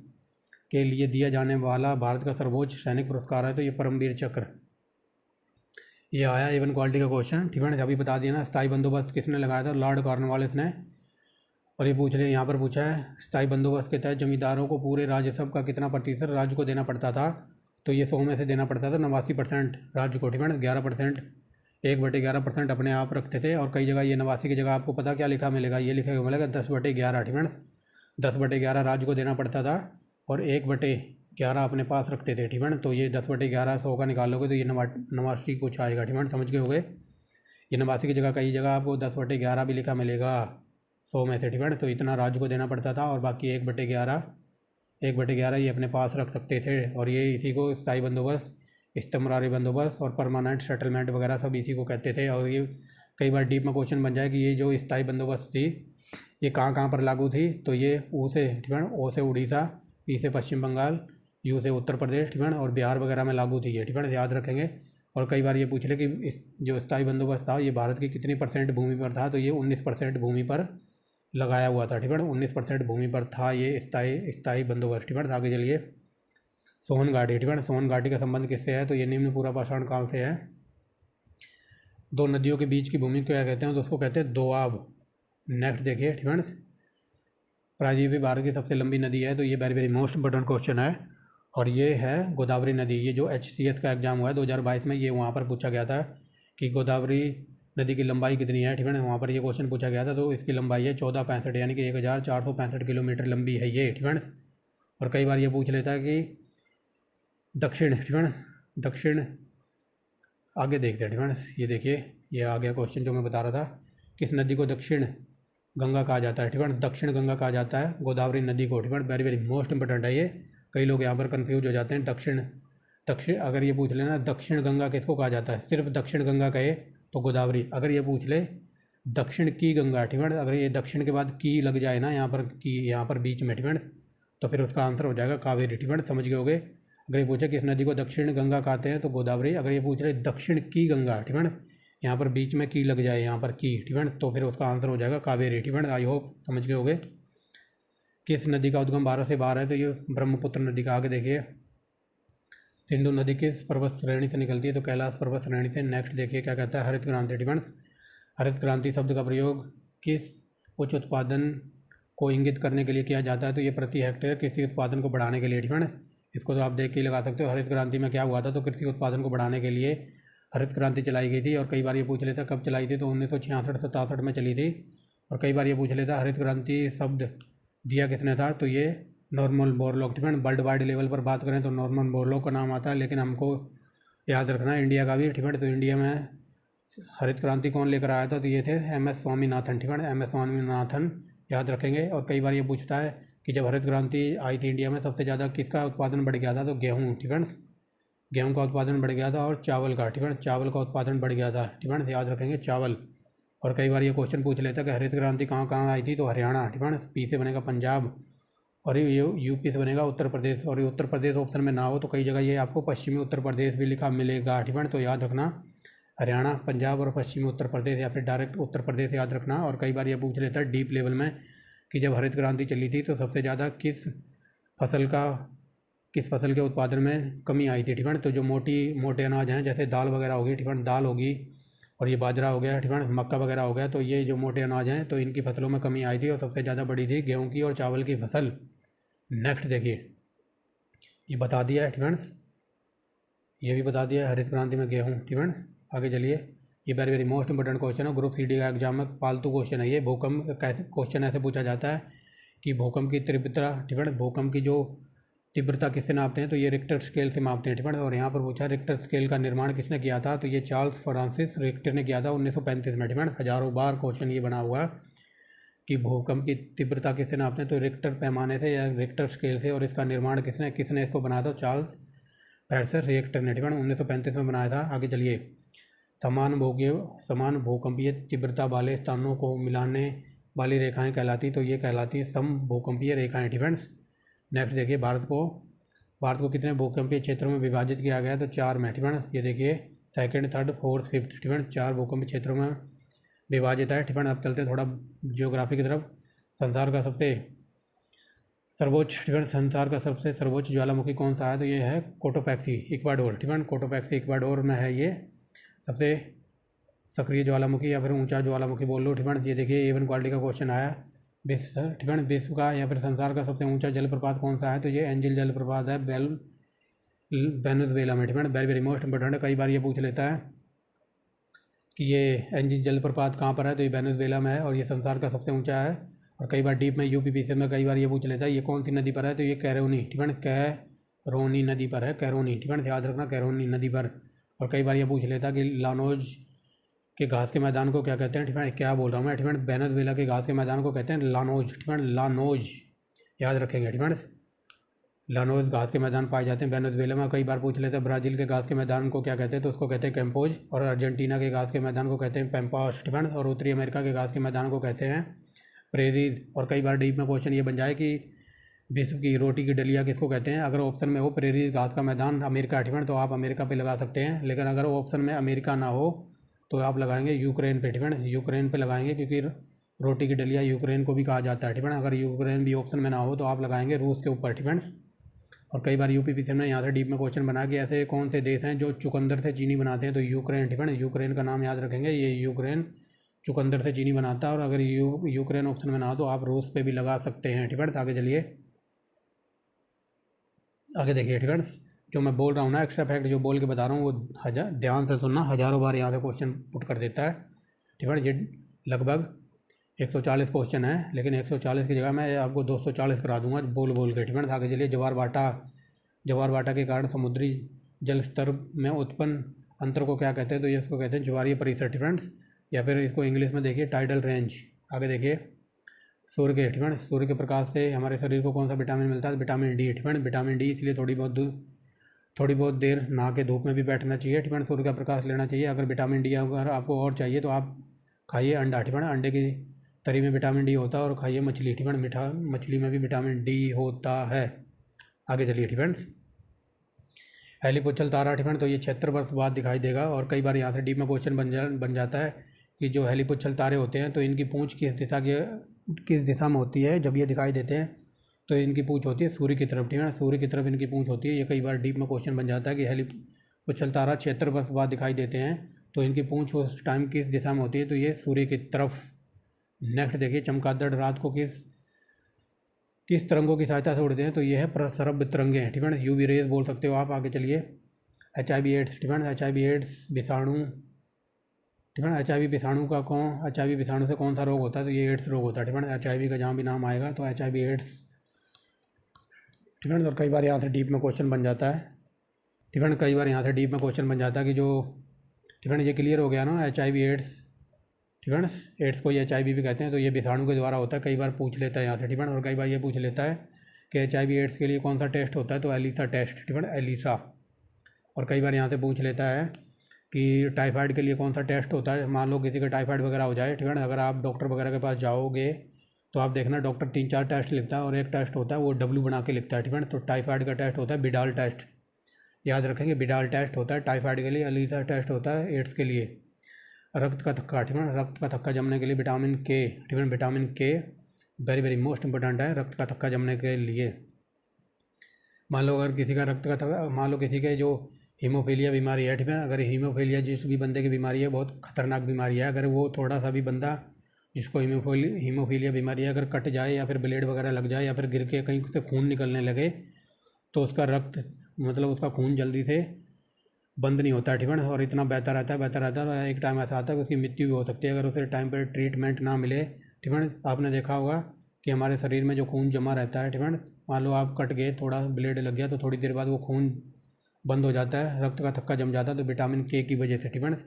के लिए दिया जाने वाला भारत का सर्वोच्च सैनिक पुरस्कार है, तो ये परमवीर चक्र। ये आया A1 क्वालिटी का क्वेश्चन, ठीक है, अभी बता दिया ना। स्थायी बंदोबस्त किसने लगाया था, लॉर्ड कॉर्नवालिस ने। और ये पूछ ले, यहाँ पर पूछा है स्थायी बंदोबस्त के तहत जमींदारों को पूरे राजस्व का कितना प्रतिशत राज्य को देना पड़ता था, तो ये 100 में से देना पड़ता था 89% राज्य को, ठीक है। 11%, 1/11% अपने आप रखते थे। और कई जगह ये 89 की जगह आपको पता क्या लिखा मिलेगा, ये लिखा मिलेगा 10/11, ठीक है। 10/11 राज्य को देना पड़ता था और 1/11 अपने पास रखते थे, ठीक है। तो ये 10/11 100 का निकालोगे तो ये 89 कुछ आएगा, ठीक है, समझ गए होगे। ये 89 की जगह कई जगह आपको 10/11 भी लिखा मिलेगा 100 में से, ठीक है। तो इतना राज्य को देना पड़ता था और बाकी 1/11 ये अपने पास रख सकते थे। और ये इसी को स्थायी बंदोबस्त, इस्तमरारी बंदोबस्त और परमानेंट सेटलमेंट वगैरह सब इसी को कहते थे। और ये कई बार डीप में क्वेश्चन बन जाए कि ये जो स्थायी बंदोबस्त थी ये कहाँ कहाँ पर लागू थी, तो ये ओ से, ठीक है, ओ से उड़ीसा, पी से पश्चिम बंगाल, यू से उत्तर प्रदेश, ठीक है, और बिहार वगैरह में लागू थी ये, ठीक है, याद रखेंगे। और कई बार ये पूछ ले कि इस जो स्थायी बंदोबस्त था ये भारत की कितनी % भूमि पर था, तो ये 19% भूमि पर लगाया हुआ था, ठीक है, 19% भूमि पर था ये स्थायी बंदोबस्त, ठीक है। आगे चलिए, सोन घाटी, ठीक है, सोन घाटी का संबंध किससे है, तो ये निम्न पूरा पाषाण काल से है। दो नदियों के बीच की भूमि को क्या कहते हैं, तो उसको कहते हैं दोआब। नेक्स्ट देखिए, ठीक है, प्रायद्वीपीय भारत की सबसे लंबी नदी है, तो ये very very most important question है। और ये है गोदावरी नदी। ये जो HCS का एग्जाम हुआ है 2022 में, ये वहाँ पर पूछा गया था कि गोदावरी नदी की लंबाई कितनी है, ठीक है, वहाँ पर ये क्वेश्चन पूछा गया था। तो इसकी लंबाई है 1465, यानी कि 1465 किलोमीटर लंबी है ये, ठीक है। और कई बार ये पूछ लेता है कि दक्षिण, ठीक है, दक्षिण, आगे देखते हैं, ठीक है, ये देखिए, ये आ गया क्वेश्चन जो मैं बता रहा था। किस नदी को दक्षिण गंगा कहा जाता है, ठीक है, दक्षिण गंगा कहा जाता है गोदावरी नदी को, ठीक है, वेरी वेरी मोस्ट इंपॉर्टेंट है ये। कई लोग यहाँ पर कंफ्यूज हो जाते हैं। दक्षिण अगर ये पूछ लेना दक्षिण गंगा किसको कहा जाता है, सिर्फ दक्षिण गंगा कहे तो गोदावरी। अगर ये पूछ ले दक्षिण की गंगा, ठीक है, अगर ये दक्षिण के बाद की लग जाए ना यहाँ पर बीच में, ठीक है, तो फिर उसका आंसर हो जाएगा कावेरी, ठीक है, समझ गए होगे। अगर ये पूछे किस नदी को दक्षिण गंगा कहते हैं तो गोदावरी। अगर ये पूछ रहे दक्षिण की गंगा, ठीक है, यहाँ पर बीच में की लग जाए यहाँ पर की, ठीक है, तो फिर उसका आंसर हो जाएगा कावेरी, ठीक है। आई होप समझ गए होगे। किस नदी का उद्गम भारत से बाहर है, तो ये ब्रह्मपुत्र नदी का। आगे देखिए, सिंधु नदी किस पर्वत श्रेणी से निकलती है, तो कैलाश पर्वत श्रेणी से। नेक्स्ट देखिए क्या कहता है, हरित क्रांति, ठीक है। हरित क्रांति शब्द का प्रयोग किस उच्च उत्पादन को इंगित करने के लिए किया जाता है, तो ये प्रति हेक्टेयर कृषि उत्पादन को बढ़ाने के लिए, ठीक है। इसको तो आप देख के ही लगा सकते हो। हरित क्रांति में क्या हुआ था, तो कृषि उत्पादन को बढ़ाने के लिए हरित क्रांति चलाई गई थी। और कई बार ये पूछ लेता कब चलाई थी, तो 1966-67 में चली थी। और कई बार ये पूछ लेता हरित क्रांति शब्द दिया किसने था, तो ये नॉर्मन बोरलॉग, ठीक है। वर्ल्ड वाइड लेवल पर बात करें तो नॉर्मन बोरलॉग का नाम आता है, लेकिन हमको याद रखना है इंडिया का भी, ठीक है। तो इंडिया में हरित क्रांति कौन लेकर आया था, तो ये थे MS स्वामीनाथन, ठीक है, MS स्वामीनाथन याद रखेंगे। और कई बार ये पूछता है कि जब हरित क्रांति आई थी इंडिया में सबसे ज़्यादा किसका उत्पादन बढ़ गया था, तो गेहूँ, ठीक है, गेहूँ का उत्पादन बढ़ गया था। और चावल का, ठीक है, चावल का उत्पादन बढ़ गया था, ठीक है, याद रखेंगे चावल। और कई बार ये क्वेश्चन पूछ लेता है कि हरित क्रांति कहाँ कहाँ आई थी, तो हरियाणा, ठीक है, P से बनेगा पंजाब, और ये UP से बनेगा उत्तर प्रदेश। और ये उत्तर प्रदेश ऑप्शन में ना हो तो कई जगह ये आपको पश्चिमी उत्तर प्रदेश भी लिखा मिलेगा, ठीक है। तो याद रखना हरियाणा, पंजाब और पश्चिमी उत्तर प्रदेश, या फिर डायरेक्ट उत्तर प्रदेश याद रखना। और कई बार ये पूछ लेता है डीप लेवल में कि जब हरित क्रांति चली थी तो सबसे ज़्यादा किस फसल के उत्पादन में कमी आई थी, ठीक है। तो जो मोटे अनाज हैं जैसे दाल वगैरह होगी, ठीक है, दाल होगी, और ये बाजरा हो गया, ठीक है, मक्का वगैरह हो गया, तो ये जो मोटे अनाज हैं तो इनकी फसलों में कमी आई थी और सबसे ज़्यादा बड़ी थी गेहूँ की और चावल की फसल। नेक्स्ट देखिए, ये बता दिया है, ठीक है, ये भी बता दिया है हरित क्रांति में गेहूँ, ठीक है। आगे चलिए, ये very very most important question है, ग्रुप CD का एग्जाम में पालतू क्वेश्चन है ये। भूकंप कैसे क्वेश्चन ऐसे पूछा जाता है कि भूकंप की तीव्रता, ठीक है, भूकंप की जो तीव्रता किससे नापते हैं, तो ये रिक्टर स्केल से मापते हैं, ठीक है। और यहाँ पर पूछा रिक्टर स्केल का निर्माण किसने किया था, तो ये चार्ल्स फ्रांसिस रिक्टर ने किया था 1935 में, ठीक है। हजारों बार क्वेश्चन ये बना हुआ कि भूकंप की तीव्रता किससे नापते हैं, तो रिक्टर पैमाने से या रिक्टर स्केल से। और इसका निर्माण किसने इसको बनाया था, चार्ल्स पैरसर रिएक्टर ने, ठीक है, 1935 में बनाया था। आगे चलिए, समान भूकंपीय तीव्रता वाले स्थानों को मिलाने वाली रेखाएं कहलाती, तो ये कहलाती समभूकंपीय रेखाएं, ठीक है। नेक्स्ट देखिए, भारत को कितने भूकंपीय क्षेत्रों में विभाजित किया गया, तो 4 में, ठीक है। ये देखिए, सेकंड, थर्ड, फोर्थ, फिफ्थ, ठीक है, 4 भूकंपीय क्षेत्रों में विभाजित है, ठीक है। अब चलते थोड़ा जियोग्राफी की तरफ। संसार का सबसे सर्वोच्च ज्वालामुखी कौन सा है, तो ये है कोटोपैक्सी, इक्वाडोर, ठीक है। कोटोपैक्सी इक्वाडोर में है, ये सबसे सक्रिय ज्वालामुखी या फिर ऊंचा ज्वालामुखी बोल लो, ठीक है। ये देखिए, A1 क्वालिटी का क्वेश्चन आया, ठीक है। विश्व का या फिर संसार का सबसे ऊंचा जलप्रपात कौन सा है, तो ये एंजिल जलप्रपात है, वेनेजुएला में, ठीक है। वेरी वेरी मोस्ट इंपॉर्टेंट है, कई बार ये पूछ लेता है कि ये एंजिल जलप्रपात कहाँ पर है, तो ये वेनेजुएला में है और ये संसार का सबसे ऊंचा है। और कई बार डीप में यूपीपीसी में कई बार ये पूछ लेता है ये कौन सी नदी पर है, तो ये कैरोनी, ठीक है, कैरोनी नदी पर है, कैरोनी, ठीक है, याद रखना, कैरोनी नदी पर। और कई बार ये पूछ लेता है कि लानोज के घास के मैदान को क्या कहते हैं, ठीक है, क्या बोल रहा हूँ मैं, ठीक है, वेनेजुएला के घास के मैदान को कहते हैं लानोज, ठीक है, लानोज, याद रखेंगे, ठीक है। लानोज घास के मैदान पाए जाते हैं वेनेजुएला में। कई बार पूछ लेते हैं ब्राज़ील के घास के मैदान को क्या कहते हैं, तो उसको कहते हैं कैंपोज। और अर्जेंटीना के घास के मैदान को कहते हैं पैम्पास, ठीक है। और उत्तरी अमेरिका के घास के मैदान को कहते हैं प्रेरीज। और कई बार डीप में क्वेश्चन ये बन जाए कि विश्व की रोटी की डलिया किसको कहते हैं, अगर ऑप्शन में हो प्रेरीज घास का मैदान अमेरिका, ठीक है, तो आप अमेरिका पे लगा सकते हैं। लेकिन अगर ऑप्शन में अमेरिका ना हो तो आप लगाएंगे यूक्रेन पे, ठीक है, यूक्रेन पे लगाएंगे, क्योंकि रोटी की डलिया यूक्रेन को भी कहा जाता है, ठीक है। अगर यूक्रेन भी ऑप्शन में ना हो तो आप लगाएंगे रूस के ऊपर, ठीक है। और कई बार यूपीपीसी में यहाँ से डीप में क्वेश्चन बना कि ऐसे कौन से देश हैं जो चुकंदर से चीनी बनाते हैं, तो यूक्रेन, ठीक है, यूक्रेन का नाम याद रखेंगे, ये यूक्रेन चुकंदर से चीनी बनाता है। और अगर यूक्रेन ऑप्शन में ना हो तो आप रूस पे भी लगा सकते हैं, ठीक है। आगे चलिए, आगे देखिए, ठीक है, जो मैं बोल रहा हूँ ना एक्स्ट्रा फैक्ट जो बोल के बता रहा हूँ वो ध्यान से सुनना, हज़ारों बार यहाँ से क्वेश्चन पुट कर देता है, ठीक है। ये लगभग 140 क्वेश्चन है, लेकिन 140 की जगह मैं आपको 240 करा दूंगा बोल बोल के, ठीक है। आगे चलिए, ज्वार भाटा के कारण समुद्री जल स्तर में उत्पन्न अंतर को क्या कहते हैं, तो ये इसको कहते हैं ज्वारीय परिसर, ठीक है, या फिर इसको इंग्लिश में देखिए टाइडल रेंज। आगे देखिए, सूर्य के, ठीक है, सूर्य के प्रकाश से हमारे शरीर को कौन सा विटामिन मिलता है, विटामिन डी, ठीक है, विटामिन डी, इसलिए थोड़ी बहुत देर नहा के धूप में भी बैठना चाहिए, ठीक है, सूर्य का प्रकाश लेना चाहिए। अगर विटामिन डी अगर आपको और चाहिए तो आप खाइए अंडा, ठीक है, अंडे की तरी में विटामिन डी होता है। और खाइए मछली, ठीक है, मीठा मछली में भी विटामिन डी होता है। आगे चलिए, ठीक है, हेलीपुच्छल तारा, ठीक है, तो ये 76 वर्ष बाद दिखाई देगा। और कई बार यहाँ से डीप में क्वेश्चन बन जाता है कि जो हेलीपुच्छल तारे होते हैं तो इनकी पूंछ किस दिशा में होती है, जब ये दिखाई देते हैं तो इनकी पूंछ होती है सूर्य की तरफ, ठीक है, सूर्य की तरफ इनकी पूंछ होती है। ये कई बार डीप में क्वेश्चन बन जाता है कि हेलीपुच्छल तारा 76 वर्ष बाद दिखाई देते हैं तो इनकी पूंछ उस टाइम किस दिशा में होती है, तो ये सूर्य की तरफ। नेक्स्ट देखिए, चमगादड़ रात को किस तरंगों की सहायता से उड़ते हैं, तो ये है प्रसरभ तरंगे, ठीक है, यूवी रेज बोल सकते हो आप। आगे चलिए, HIV एड्स, ठीक है, HIV एड्स विषाणु, ठीक है, HIV विषाणु से कौन सा रोग होता है, तो ये एड्स रोग होता है, ठीक है। HIV का जहाँ भी नाम आएगा तो HIV एड्स, ठीक है। और कई बार यहाँ से डीप में क्वेश्चन बन जाता है, ठीक है, कई बार यहाँ से डीप में क्वेश्चन बन जाता है कि जो, ठीक है, ये क्लियर हो गया ना HIV एड्स, ठीक है, एड्स को ये HIV भी कहते हैं, तो ये विषाणु के द्वारा होता है, कई बार पूछ लेता है यहाँ से, ठीक है। और कई बार ये पूछ लेता है कि HIV एड्स के लिए कौन सा टेस्ट होता है, तो एलिसा टेस्ट, ठीक है, एलिसा। और कई बार यहाँ से पूछ लेता है कि टाइफाइड के लिए कौन सा टेस्ट होता है, मान लो किसी का टाइफाइड वगैरह हो जाए, ठीक है, अगर आप डॉक्टर वगैरह के पास जाओगे तो आप देखना डॉक्टर 3-4 टेस्ट लिखता है और एक टेस्ट होता है वो W बना के लिखता है, ठीक है। तो टाइफाइड का टेस्ट होता है बिडाल टेस्ट, याद रखेंगे, बिडाल टेस्ट होता है टाइफाइड के लिए, एलिसा टेस्ट होता है एड्स के लिए। रक्त का थक्का, ठीक है, रक्त का थक्का जमने के लिए विटामिन के, ठीक है, विटामिन के वेरी वेरी मोस्ट इंपॉर्टेंट है रक्त का थक्का जमने के लिए। मान लो अगर किसी का रक्त का थक्का, मान लो किसी के जो हीमोफीलिया बीमारी है, ठीक है, अगर हीमोफीलिया जिस भी बंदे की बीमारी है बहुत खतरनाक बीमारी है, अगर वो थोड़ा सा भी बंदा जिसको हीमोफीलिया बीमारी है अगर कट जाए या फिर ब्लेड वगैरह लग जाए या फिर गिर के कहीं से खून निकलने लगे तो उसका रक्त मतलब उसका खून जल्दी से बंद नहीं होता है, ठीक है, और इतना बहता रहता है और एक टाइम ऐसा आता है कि उसकी मृत्यु भी हो सकती है अगर उसे टाइम पर ट्रीटमेंट ना मिले, ठीक है। आपने देखा होगा कि हमारे शरीर में जो खून जमा रहता है, ठीक है, मान लो आप कट गए, थोड़ा ब्लेड लग गया तो थोड़ी देर बाद वो खून बंद हो जाता है, रक्त का थक्का जम जाता है, तो विटामिन के की वजह से, ठीक है।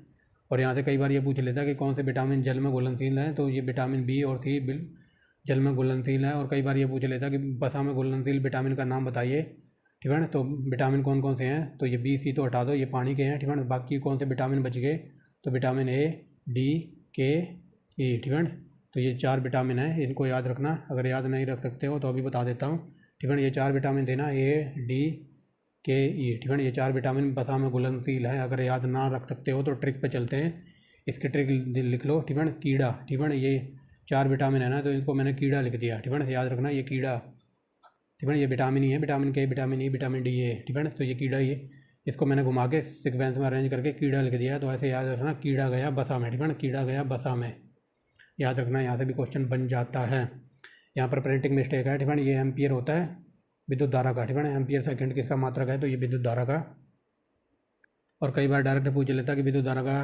और यहाँ से कई बार ये पूछ लेता है कि कौन से विटामिन जल में घुलनशील है, तो ये विटामिन बी और सी जल में घुलनशील है। और कई बार ये पूछ लेता है कि वसा में घुलनशील विटामिन का नाम बताइए, ठीक है। तो विटामिन कौन कौन से हैं, तो ये बी सी तो हटा दो, ये पानी के हैं, ठीक है। बाकी कौन से विटामिन बच गए, तो विटामिन ए, डी, के, ई, ठीक है। तो ये 4 विटामिन हैं, इनको याद रखना। अगर याद नहीं रख सकते हो तो अभी बता देता हूँ, ठीक है। ये 4 विटामिन देना, ए, डी, के, ई, ठीक है। ये 4 विटामिन बसा में घुलनशील हैं। अगर याद ना रख सकते हो तो ट्रिक पे चलते हैं, इसकी ट्रिक लिख लो, ठीक है। कीड़ा, ठीक है, ये 4 विटामिन है ना, तो इनको मैंने कीड़ा लिख दिया, ठीक है। याद रखना ये कीड़ा, ठीक है। ये विटामिन ही है, विटामिन के, विटामिन ई, विटामिन डी, ए, ठीक है। तो ये कीड़ा ही है, इसको मैंने घुमा के सीक्वेंस में अरेंज करके कीड़ा लिख दिया। तो ऐसे याद रखना, कीड़ा गया बसा में, ठीक है। कीड़ा गया बसा में, याद रखना, यहाँ से भी क्वेश्चन बन जाता है। यहाँ पर प्रिंटिंग मिस्टेक है, ठीक है। ये एम्पियर होता है विद्युत धारा का, ठीक है। एम्पियर सेकंड किसका मात्रक है, तो ये विद्युत धारा का। और कई बार डायरेक्ट पूछ लेता है कि विद्युत धारा का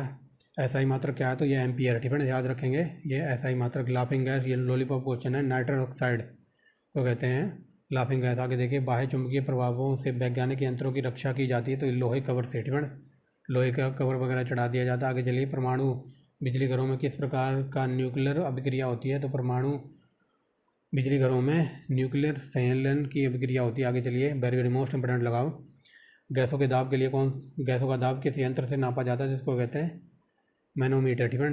एसआई मात्रक क्या है, तो ये एम्पियर, ठीक है। याद रखेंगे ये एसआई मात्रक। लाफिंग गैस, ये लॉलीपॉप क्वेश्चन है, नाइट्रस ऑक्साइड को कहते हैं लाफिंग गैस। आगे देखिए, बाह्य चुंबकीय प्रभावों से वैज्ञानिक यंत्रों की रक्षा की जाती है, तो लोहे कवर से, ठीक है। लोहे का कवर वगैरह चढ़ा दिया जाता है। आगे चलिए, परमाणु बिजली घरों में किस प्रकार का न्यूक्लियर अभिक्रिया होती है, तो परमाणु बिजली घरों में न्यूक्लियर संयंत्र की अभिक्रिया होती है। आगे चलिए, वेरी वेरी मोस्ट इंपोर्टेंट लगाओ। गैसों के दाब के लिए गैसों का दाब किस यंत्र से नापा जाता है, जिसको कहते हैं मैनोमीटर, ठीक है।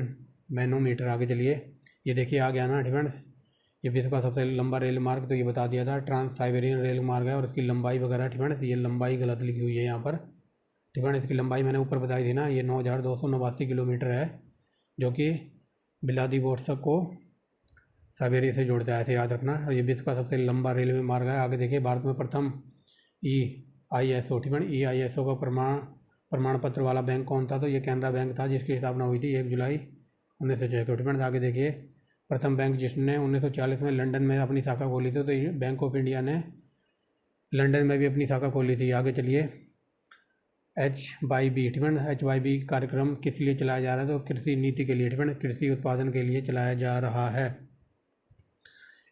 मैनोमीटर। आगे चलिए, ये देखिए आ गया ना, ठीक है। ये विश्व का सबसे लंबा रेल मार्ग, तो ये बता दिया था, ट्रांस साइबेरियन रेल मार्ग है। और इसकी लंबाई वगैरह, ठीक है, ये लंबाई गलत लिखी हुई है यहाँ पर, ठीक है। इसकी लंबाई मैंने ऊपर बताई थी ना, ये 9289 किलोमीटर है, जो कि व्लादिवोस्तोक को साइबेरिया से जोड़ता है, ऐसे याद रखना। और ये विश्व का सबसे लंबा रेलवे मार्ग है। आगे देखिए, भारत में प्रथम EISO, ठीक है, EISO का प्रमाण पत्र वाला बैंक कौन था, तो ये कैनरा बैंक था, जिसकी स्थापना हुई थी 1 जुलाई 1966, ठीक है। आगे देखिए, प्रथम बैंक जिसने 1940 में लंदन में अपनी शाखा खोली थी, तो ये बैंक ऑफ इंडिया ने लंदन में भी अपनी शाखा खोली थी। आगे चलिए, HYB, ठीक है। HYB कार्यक्रम किस लिए चलाया जा रहा है, तो कृषि नीति के लिए, ठीक है, कृषि उत्पादन के लिए चलाया जा रहा है।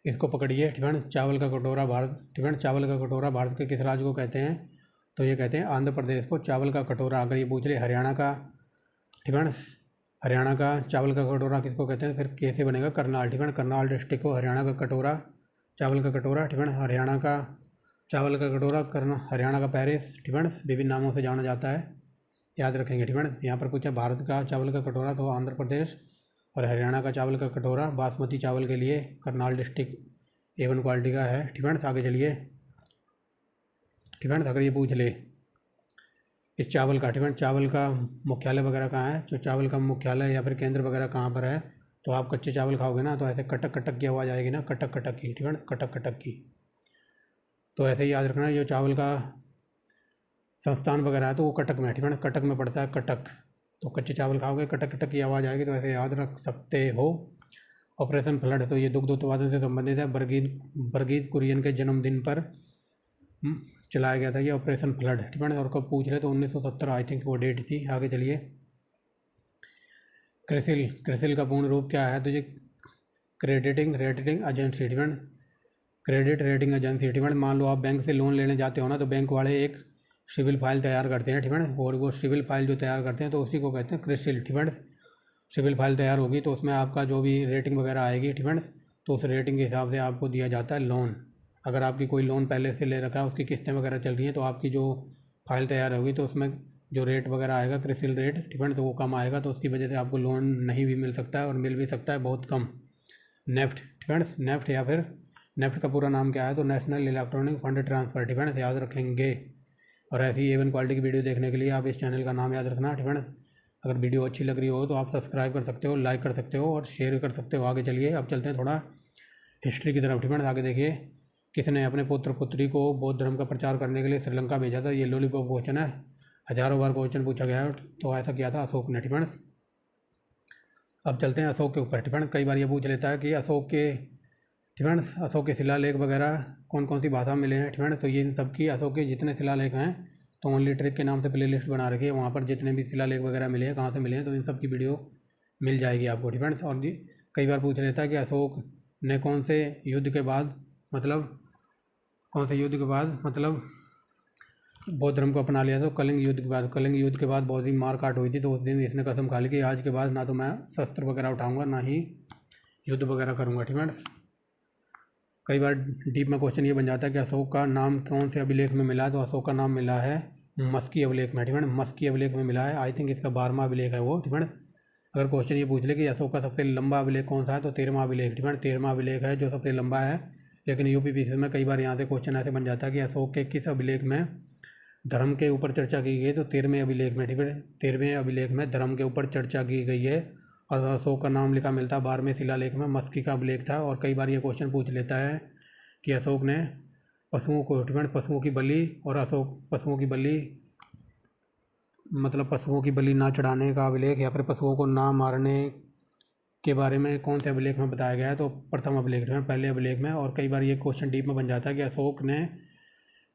इसको पकड़िए, ठीक है। चावल का कटोरा भारत, ठीक है, चावल का कटोरा भारत के किस राज्य को कहते हैं, तो ये कहते हैं आंध्र प्रदेश को चावल का कटोरा। अगर ये पूछ ले हरियाणा का, ठीक है, हरियाणा का चावल का कटोरा किसको कहते हैं, फिर कैसे बनेगा, करनाल, ठीक है। करनाल डिस्ट्रिक्ट को हरियाणा का कटोरा, चावल का कटोरा, ठीक है। हरियाणा का चावल का कटोरा हरियाणा का पेरिस, ठीक है, विभिन्न नामों से जाना जाता है, याद रखेंगे, ठीक है। यहाँ पर पूछा भारत का चावल का कटोरा, तो आंध्र प्रदेश, और हरियाणा का चावल का कटोरा बासमती चावल के लिए करनाल डिस्ट्रिक्ट A1 क्वालिटी का है, ठीक है। आगे चलिए, ठीक है। अगर ये पूछ ले इस चावल का, ठीक है, चावल का मुख्यालय वगैरह कहाँ है, जो चावल का मुख्यालय या फिर केंद्र वगैरह कहाँ पर है, तो आप कच्चे चावल खाओगे ना, तो ऐसे कटक कटक की आवाज़ आएगी ना, कटक कटक की, ठीक है, कटक कटक की। तो ऐसे ही याद रखना, जो चावल का संस्थान वगैरह है तो वो कटक में, ठीक है, कटक में पड़ता है, कटक। तो कच्चे चावल खाओगे कटक कटक की आवाज़ आएगी, तो ऐसे याद रख सकते हो। ऑपरेशन फ्लड, तो ये दुग्ध उत्पादन से संबंधित है। वर्गीज कुरियन के जन्मदिन पर चलाया गया था ये ऑपरेशन फ्लड, ठीक है। और कब पूछ रहे, तो 1970 आई थिंक वो डेट थी। आगे चलिए, क्रिसिल का पूर्ण रूप क्या है, तो ये क्रेडिटिंग रेटिंग एजेंसी, ठीक है, क्रेडिट रेटिंग एजेंसी, ठीक है। मान लो आप बैंक से लोन लेने जाते हो ना, तो बैंक वाले एक सिविल फाइल तैयार करते हैं, ठीक है। और वो सिविल फाइल जो तैयार करते हैं, तो उसी को कहते हैं क्रिसिल, ठीक है। सिविल फाइल तैयार होगी तो उसमें आपका जो भी रेटिंग वगैरह आएगी, ठीक है, तो उस रेटिंग के हिसाब से आपको दिया जाता है लोन। अगर आपकी कोई लोन पहले से ले रखा है, उसकी किस्तें वगैरह चल रही हैं, तो आपकी जो फाइल तैयार होगी तो उसमें जो रेट वगैरह आएगा क्रिसिल रेट, ठीक है, तो वो कम आएगा, तो उसकी वजह से आपको लोन नहीं भी मिल सकता है और मिल भी सकता है बहुत कम। नेफ्ट, ठीक है, नेफ्ट या फिर नेफ्ट का पूरा नाम क्या है, तो नेशनल इलेक्ट्रॉनिक फंड ट्रांसफ़र, ठीक है, याद रखेंगे। और ऐसी A1 क्वालिटी की वीडियो देखने के लिए आप इस चैनल का नाम याद रखना, ठीक है। अगर वीडियो अच्छी लग रही हो तो आप सब्सक्राइब कर सकते हो, लाइक कर सकते हो और शेयर कर सकते हो। आगे चलिए, अब चलते हैं थोड़ा हिस्ट्री की तरफ, ठीक है। आगे देखिए, किसने अपने पुत्र पुत्री को बौद्ध धर्म का प्रचार करने के लिए श्रीलंका भेजा था, ये लॉलीपॉप क्वेश्चन है, हज़ारों बार क्वेश्चन पूछा गया है। तो ऐसा किया था अशोक ने, ठीक है। अब चलते हैं अशोक के ऊपर, ठीक है। कई बार ये पूछ लेता है कि अशोक के, ठीक है, अशोक के शिलालेख वगैरह कौन कौन सी भाषा में मिले हैं, ठीक है। तो ये इन सब की अशोक के जितने शिलालेख हैं, तो ओनली ट्रिक के नाम से प्ले लिस्ट बना रखी है, वहाँ पर जितने भी शिलालेख वगैरह मिले हैं, कहाँ से मिले हैं, तो इन सब की वीडियो मिल जाएगी आपको, ठीक है। और कई बार पूछ लेता है कि अशोक ने कौन से युद्ध के बाद, मतलब कौन से युद्ध के बाद, मतलब बौद्ध धर्म को अपना लिया, तो कलिंग युद्ध के बाद। कलिंग युद्ध के बाद बहुत ही मार काट हुई थी, तो उस दिन इसने कसम खा ली कि आज के बाद ना तो मैं शस्त्र वगैरह उठाऊँगा, ना ही युद्ध वगैरह करूँगा, ठीक है। कई बार डीप में क्वेश्चन ये बन जाता है कि अशोक का नाम कौन से अभिलेख में मिला है, तो अशोक का नाम मिला है मस्की अभिलेख में, ठीक है। मस्की अभिलेख में मिला है। आई थिंक इसका 12वां अभिलेख है वो, ठीक है। अगर क्वेश्चन ये पूछ ले कि अशोक का सबसे लंबा अभिलेख कौन सा है, तो 13वां अभिलेख, ठीक है। 13वां अभिलेख है जो सबसे लंबा है। लेकिन यूपीपीसी में कई बार यहाँ से क्वेश्चन ऐसे बन जाता है कि अशोक के किस अभिलेख में धर्म के ऊपर चर्चा की गई, तो 13वें अभिलेख में, ठीक है। 13वें अभिलेख में धर्म के ऊपर चर्चा की गई है। और अशोक का नाम लिखा मिलता है 12वें शिलालेख में, मस्की का अभिलेख था। और कई बार ये क्वेश्चन पूछ लेता है कि अशोक ने पशुओं को, ठीक है, पशुओं की बलि, और अशोक पशुओं की बलि मतलब पशुओं की बलि ना चढ़ाने का अभिलेख, या फिर पशुओं को ना मारने के बारे में कौन से अभिलेख में बताया गया है, तो प्रथम अभिलेख में, पहले अभिलेख में। और कई बार ये क्वेश्चन डीप में बन जाता है कि अशोक ने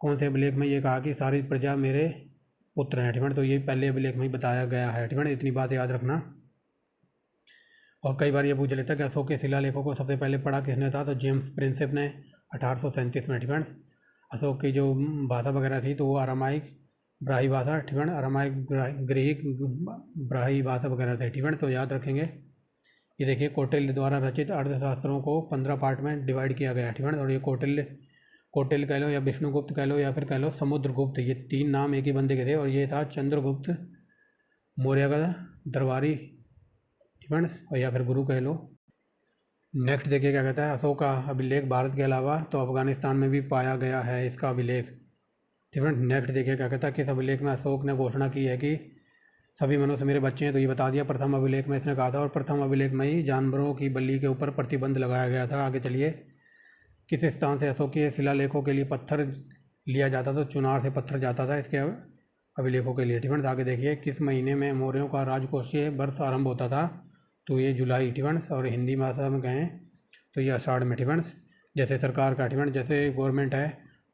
कौन से अभिलेख में ये कहा कि सारी प्रजा मेरे पुत्र हैं, ठीक है। तो ये पहले अभिलेख में ही बताया गया है, ठीक है। इतनी बात याद रखना। और कई बार ये पूछ लेता है कि अशोक के शिलालेखों को सबसे पहले पढ़ा किसने था, तो जेम्स प्रिंसेप ने 1837 में, ठीक है। अशोक की जो भाषा वगैरह थी तो वो अरामाइक, ब्राही भाषा, ठीक है, अरामाइक, ग्रीक, ब्राही भाषा वगैरह थे, ठीक है। तो याद रखेंगे। ये देखिए, कौटिल्य द्वारा रचित अर्थशास्त्रों को 15 पार्ट में डिवाइड किया गया, ठीक है। और ये कौटिल्य कह लो, या विष्णुगुप्त कह लो, या फिर कह लो समुद्रगुप्त, ये 3 नाम एक ही बंदे के थे। और ये था चंद्रगुप्त मौर्य का दरबारी, ठीक है, और या फिर गुरु कह लो। नेक्स्ट देखिए क्या कहता है, अशोक का अभिलेख भारत के अलावा तो अफगानिस्तान में भी पाया गया है इसका अभिलेख, ठीक है। नेक्स्ट देखिए क्या कहता है, किस अभिलेख में अशोक ने घोषणा की है कि सभी मनुष्य मेरे बच्चे हैं, तो ये बता दिया। प्रथम अभिलेख में इसने कहा था, और प्रथम अभिलेख में ही जानवरों की बलि के ऊपर प्रतिबंध लगाया गया था। आगे चलिए, किस स्थान से अशोक के शिलालेखों के लिए पत्थर लिया जाता था, चुनार से पत्थर जाता था इसके अभिलेखों के लिए, ठीक है। आगे देखिए, किस महीने में मौर्यों का राजकोषीय वर्ष आरंभ होता था, तो ये जुलाई, ठीक है। और हिंदी भाषा में कहें तो ये आषाढ़ में, ठीक है। जैसे सरकार का, ठीक है, जैसे गवर्नमेंट है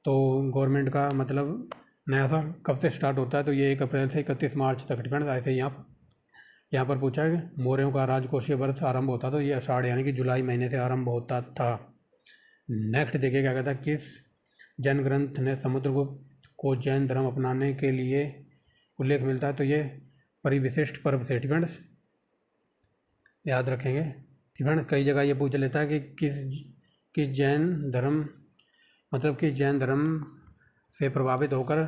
तो गवर्नमेंट का मतलब नया साल कब से स्टार्ट होता है, तो ये 1 अप्रैल से 31 मार्च तक, ठीक है। ऐसे यहाँ पर पूछा है कि मौर्यों का राजकोषीय वर्ष आरंभ होता, तो ये आषाढ़ यानी कि जुलाई महीने से आरंभ होता था। नेक्स्ट देखिए क्या कहता है, किस जैन ग्रंथ ने समुद्रगुप्त को जैन धर्म अपनाने के लिए उल्लेख मिलता है, तो ये परिविशिष्ट पर्व से, ठीक है। याद रखेंगे, ठीक है। कई जगह ये पूछ लेता है कि किस जैन धर्म, मतलब कि जैन धर्म से प्रभावित होकर